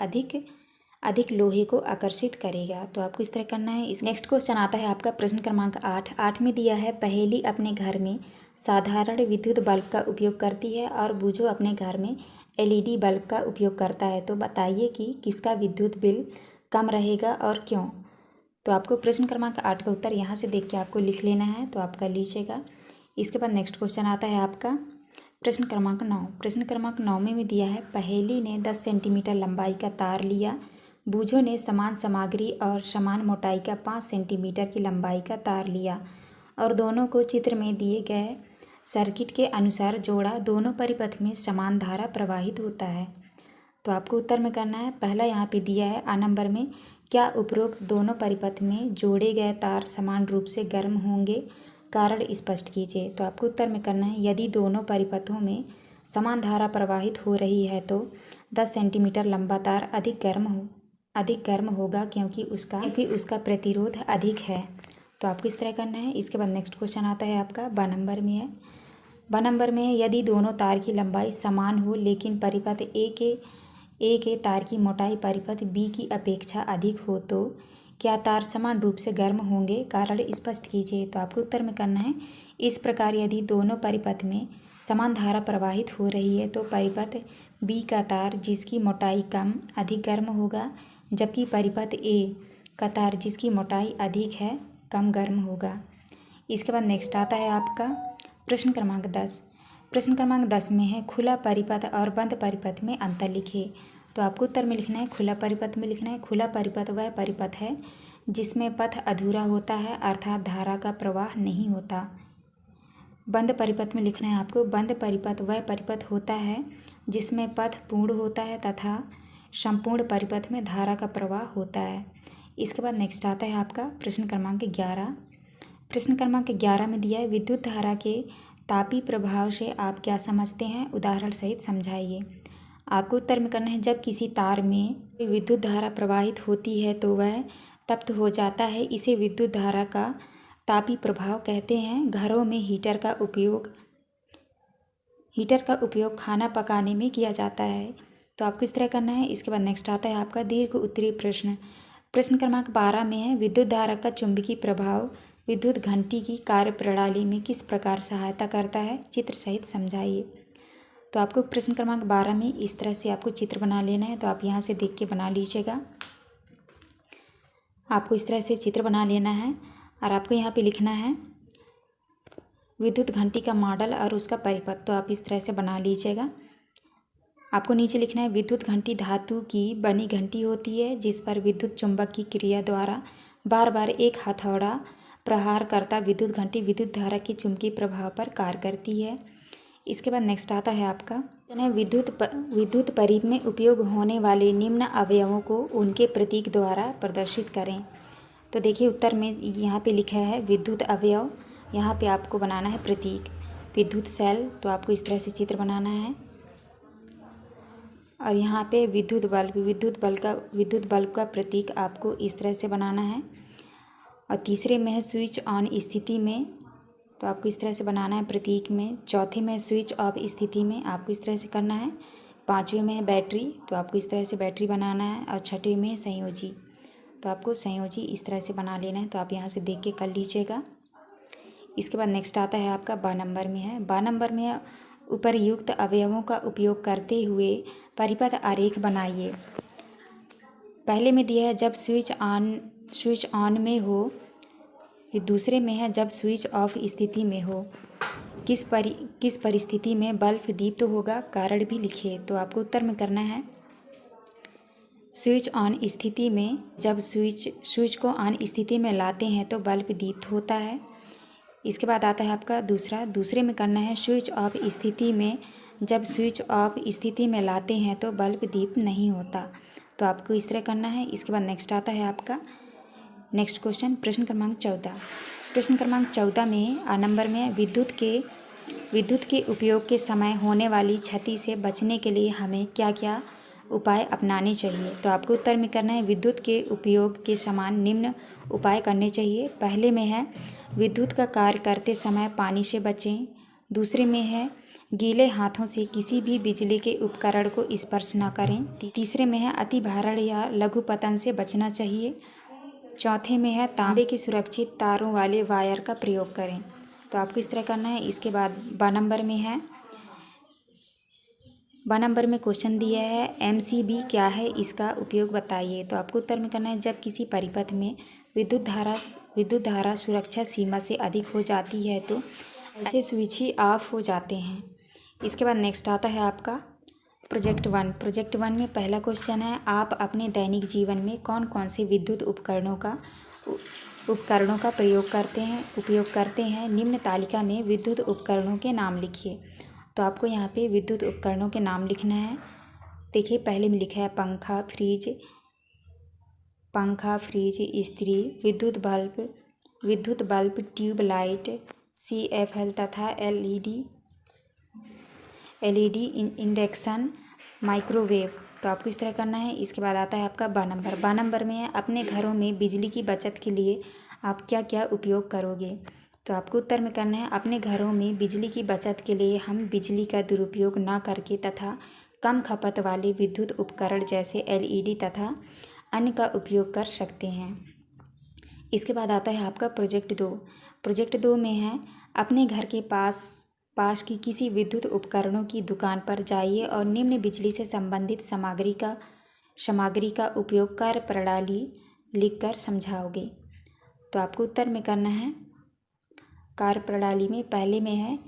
[SPEAKER 1] अधिक लोहे को आकर्षित करेगा। तो आपको इस तरह करना है। इस नेक्स्ट क्वेश्चन आता है आपका प्रश्न क्रमांक 8 में दिया है पहेली अपने घर में साधारण विद्युत बल्ब का उपयोग करती है और बूझो अपने घर में LED बल्ब का उपयोग करता है। तो बताइए कि किसका विद्युत बिल कम रहेगा और क्यों। तो आपको प्रश्न क्रमांक 8 का उत्तर यहाँ से देख के आपको लिख लेना है। तो आपका लीजिएगा। इसके बाद नेक्स्ट क्वेश्चन आता है आपका प्रश्न क्रमांक 9 में भी दिया है, पहेली ने 10 सेंटीमीटर लंबाई का तार लिया, बूझों ने समान सामग्री और समान मोटाई का 5 सेंटीमीटर की लंबाई का तार लिया और दोनों को चित्र में दिए गए सर्किट के अनुसार जोड़ा, दोनों परिपथ में समान धारा प्रवाहित होता है। तो आपको उत्तर में करना है। पहला यहाँ पे दिया है आ नंबर में, क्या उपरोक्त दोनों परिपथ में जोड़े गए तार समान रूप से गर्म होंगे, कारण स्पष्ट कीजिए। तो आपको उत्तर में करना है, यदि दोनों परिपथों में समान धारा प्रवाहित हो रही है तो 10 सेंटीमीटर लंबा तार अधिक गर्म होगा क्योंकि उसका प्रतिरोध अधिक है। तो आपको इस तरह करना है। इसके बाद नेक्स्ट क्वेश्चन आता है आपका ब नंबर में है। ब नंबर में है, यदि दोनों तार की लंबाई समान हो लेकिन परिपथ ए के तार की मोटाई परिपथ बी की अपेक्षा अधिक हो तो क्या तार समान रूप से गर्म होंगे, कारण स्पष्ट कीजिए। तो आपको उत्तर में करना है, इस प्रकार यदि दोनों परिपथ में समान धारा प्रवाहित हो रही है तो परिपथ बी का तार जिसकी मोटाई कम अधिक गर्म होगा, जबकि परिपथ ए का तार जिसकी मोटाई अधिक है कम गर्म होगा। इसके बाद नेक्स्ट आता है आपका प्रश्न क्रमांक 10। प्रश्न क्रमांक 10 में है, खुला परिपथ और बंद परिपथ में अंतर लिखिए। तो आपको उत्तर में लिखना है, खुला परिपथ में लिखना है, खुला परिपथ वह परिपथ है जिसमें पथ अधूरा होता है अर्थात धारा का प्रवाह नहीं होता। बंद परिपथ में लिखना है आपको, बंद परिपथ वह परिपथ होता है जिसमें पथ पूर्ण होता है तथा संपूर्ण परिपथ में धारा का प्रवाह होता है। इसके बाद नेक्स्ट आता है आपका प्रश्न क्रमांक 11। प्रश्न क्रमांक 11 में दिया है, विद्युत धारा के तापी प्रभाव से आप क्या समझते हैं, उदाहरण सहित समझाइए। आपको उत्तर में करना है, जब किसी तार में विद्युत धारा प्रवाहित होती है तो वह तप्त हो जाता है, इसे विद्युत धारा का तापी प्रभाव कहते हैं। घरों में हीटर का उपयोग खाना पकाने में किया जाता है। तो आपको इस तरह करना है। इसके बाद नेक्स्ट आता है आपका दीर्घ उत्तरीय प्रश्न। प्रश्न क्रमांक 12 में है, विद्युत धारा का चुंबकीय प्रभाव विद्युत घंटी की कार्यप्रणाली में किस प्रकार सहायता करता है, चित्र सहित समझाइए। तो आपको प्रश्न क्रमांक 12 में इस तरह से आपको चित्र बना लेना है। तो आप यहाँ से देख के बना लीजिएगा। आपको इस तरह से चित्र बना लेना है और आपको यहाँ पे लिखना है विद्युत घंटी का मॉडल और उसका परिपथ। तो आप इस तरह से बना लीजिएगा। आपको नीचे लिखना है, विद्युत घंटी धातु की बनी घंटी होती है जिस पर विद्युत चुंबक की क्रिया द्वारा बार बार एक हथौड़ा प्रहार करता विद्युत घंटी विद्युत धारा के चुंबकीय प्रभाव पर कार्य करती है। इसके बाद नेक्स्ट आता है आपका विद्युत परिपथ में उपयोग होने वाले निम्न अवयवों को उनके प्रतीक द्वारा प्रदर्शित करें। तो देखिए उत्तर में यहाँ पे लिखा है विद्युत अवयव, यहाँ पे आपको बनाना है प्रतीक विद्युत सेल। तो आपको इस तरह से चित्र बनाना है और यहाँ पे विद्युत बल्ब का प्रतीक आपको इस तरह से बनाना है। और तीसरे में है स्विच ऑन स्थिति में, तो आपको इस तरह से बनाना है प्रतीक में। चौथे में स्विच ऑफ स्थिति में, आपको इस तरह से करना है। पाँचवें में है बैटरी, तो आपको इस तरह से बैटरी बनाना है। और छठवें में है संयोजी, तो आपको संयोजी इस तरह से बना लेना है। तो आप यहाँ से देख के कर लीजिएगा। इसके बाद नेक्स्ट आता है आपका 12 नंबर में है। 12 नंबर में उपर्युक्त अवयवों का उपयोग करते हुए परिपथ आरेख बनाइए। पहले में दिया है जब स्विच ऑन में हो, फिर दूसरे में है जब स्विच ऑफ स्थिति में हो, किस परिस्थिति में बल्ब दीप्त होगा, कारण भी लिखिए। तो आपको उत्तर में करना है स्विच ऑन स्थिति में, जब स्विच को ऑन स्थिति में लाते हैं तो बल्ब दीप्त होता है। इसके बाद आता है आपका दूसरे में करना है स्विच ऑफ स्थिति में, जब स्विच ऑफ स्थिति में लाते हैं तो बल्ब दीप्त नहीं होता। तो आपको इस तरह करना है। इसके बाद नेक्स्ट आता है आपका नेक्स्ट क्वेश्चन प्रश्न क्रमांक 14। प्रश्न क्रमांक 14 में आ नंबर में विद्युत के उपयोग के समय होने वाली क्षति से बचने के लिए हमें क्या क्या उपाय अपनाने चाहिए। तो आपको उत्तर में करना है विद्युत के उपयोग के समान निम्न उपाय करने चाहिए। पहले में है विद्युत का कार्य करते समय पानी से बचें। दूसरे में है गीले हाथों से किसी भी बिजली के उपकरण को स्पर्श न करें। तीसरे में है अति भारण या लघु पतन से बचना चाहिए। चौथे में है तांबे के सुरक्षित तारों वाले वायर का प्रयोग करें। तो आपको इस तरह करना है। इसके बाद 12 नंबर में है, 12 नंबर में क्वेश्चन दिया है MCB क्या है, इसका उपयोग बताइए। तो आपको उत्तर में करना है जब किसी परिपथ में विद्युत धारा सुरक्षा सीमा से अधिक हो जाती है तो ऐसे स्विच ही ऑफ हो जाते हैं। इसके बाद नेक्स्ट आता है आपका प्रोजेक्ट 1। प्रोजेक्ट 1 में पहला क्वेश्चन है, आप अपने दैनिक जीवन में कौन कौन से विद्युत उपकरणों का उपयोग करते हैं। निम्न तालिका में विद्युत उपकरणों के नाम लिखिए। तो आपको यहाँ पे विद्युत उपकरणों के नाम लिखना है। देखिए पहले में लिखा है पंखा, फ्रिज, इस्त्री, विद्युत बल्ब, ट्यूबलाइट, CFL तथा LED, इंडक्शन, माइक्रोवेव। तो आपको इस तरह करना है। इसके बाद आता है आपका 2 नंबर। 2 नंबर में है, अपने घरों में बिजली की बचत के लिए आप क्या क्या उपयोग करोगे। तो आपको उत्तर में करना है, अपने घरों में बिजली की बचत के लिए हम बिजली का दुरुपयोग न करके तथा कम खपत वाले विद्युत उपकरण जैसे LED तथा अन्य का उपयोग कर सकते हैं। इसके बाद आता है आपका प्रोजेक्ट 2। प्रोजेक्ट 2 में है, अपने घर के पास की किसी विद्युत उपकरणों की दुकान पर जाइए और निम्न बिजली से संबंधित सामग्री का उपयोग कार्य प्रणाली लिखकर समझाओगे। तो आपको उत्तर में करना है, कार्य प्रणाली में पहले में है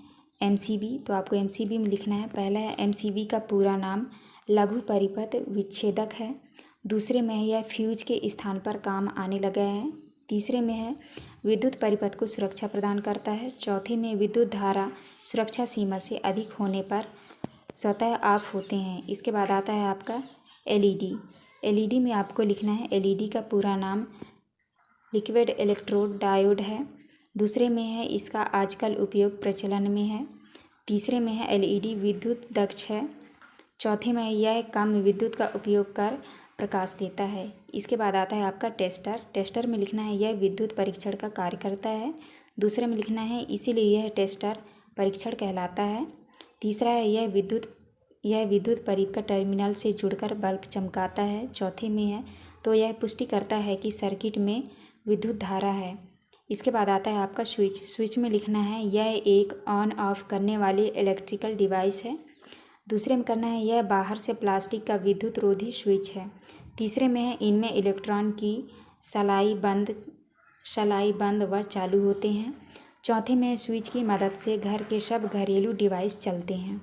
[SPEAKER 1] MCB। तो आपको MCB में लिखना है। पहला है MCB का पूरा नाम लघु परिपथ विच्छेदक है। दूसरे में है यह फ्यूज के स्थान पर काम आने लगा है। तीसरे में है विद्युत परिपथ को सुरक्षा प्रदान करता है। चौथे में विद्युत धारा सुरक्षा सीमा से अधिक होने पर स्वतः ऑफ होते हैं। इसके बाद आता है आपका LED में आपको लिखना है, LED का पूरा नाम लिक्विड इलेक्ट्रोड डायोड है। दूसरे में है इसका आजकल उपयोग प्रचलन में है। तीसरे में है LED विद्युत दक्ष है। चौथे में यह कम विद्युत का उपयोग कर प्रकाश देता है। इसके बाद आता है आपका टेस्टर में लिखना है, यह विद्युत परीक्षण का कार्य करता है। दूसरे में लिखना है, इसीलिए यह टेस्टर परीक्षण कहलाता है। तीसरा है यह विद्युत परिपथ का टर्मिनल से जुड़कर बल्ब चमकाता है। चौथे में है तो यह पुष्टि करता है कि सर्किट में विद्युत धारा है। इसके बाद आता है आपका स्विच में लिखना है, यह एक ऑन ऑफ करने वाली इलेक्ट्रिकल डिवाइस है। दूसरे में करना है, यह बाहर से प्लास्टिक का विद्युत रोधी स्विच है। तीसरे में है, इनमें इलेक्ट्रॉन की सलाई बंद व चालू होते हैं। चौथे में स्विच की मदद से घर के सब घरेलू डिवाइस चलते हैं।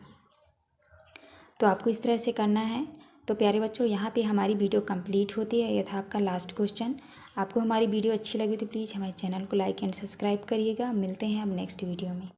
[SPEAKER 1] तो आपको इस तरह से करना है। तो प्यारे बच्चों, यहाँ पे हमारी वीडियो कंप्लीट होती है। यह था आपका लास्ट क्वेश्चन। आपको हमारी वीडियो अच्छी लगी तो प्लीज़ हमारे चैनल को लाइक एंड सब्सक्राइब करिएगा। मिलते हैं अब नेक्स्ट वीडियो में।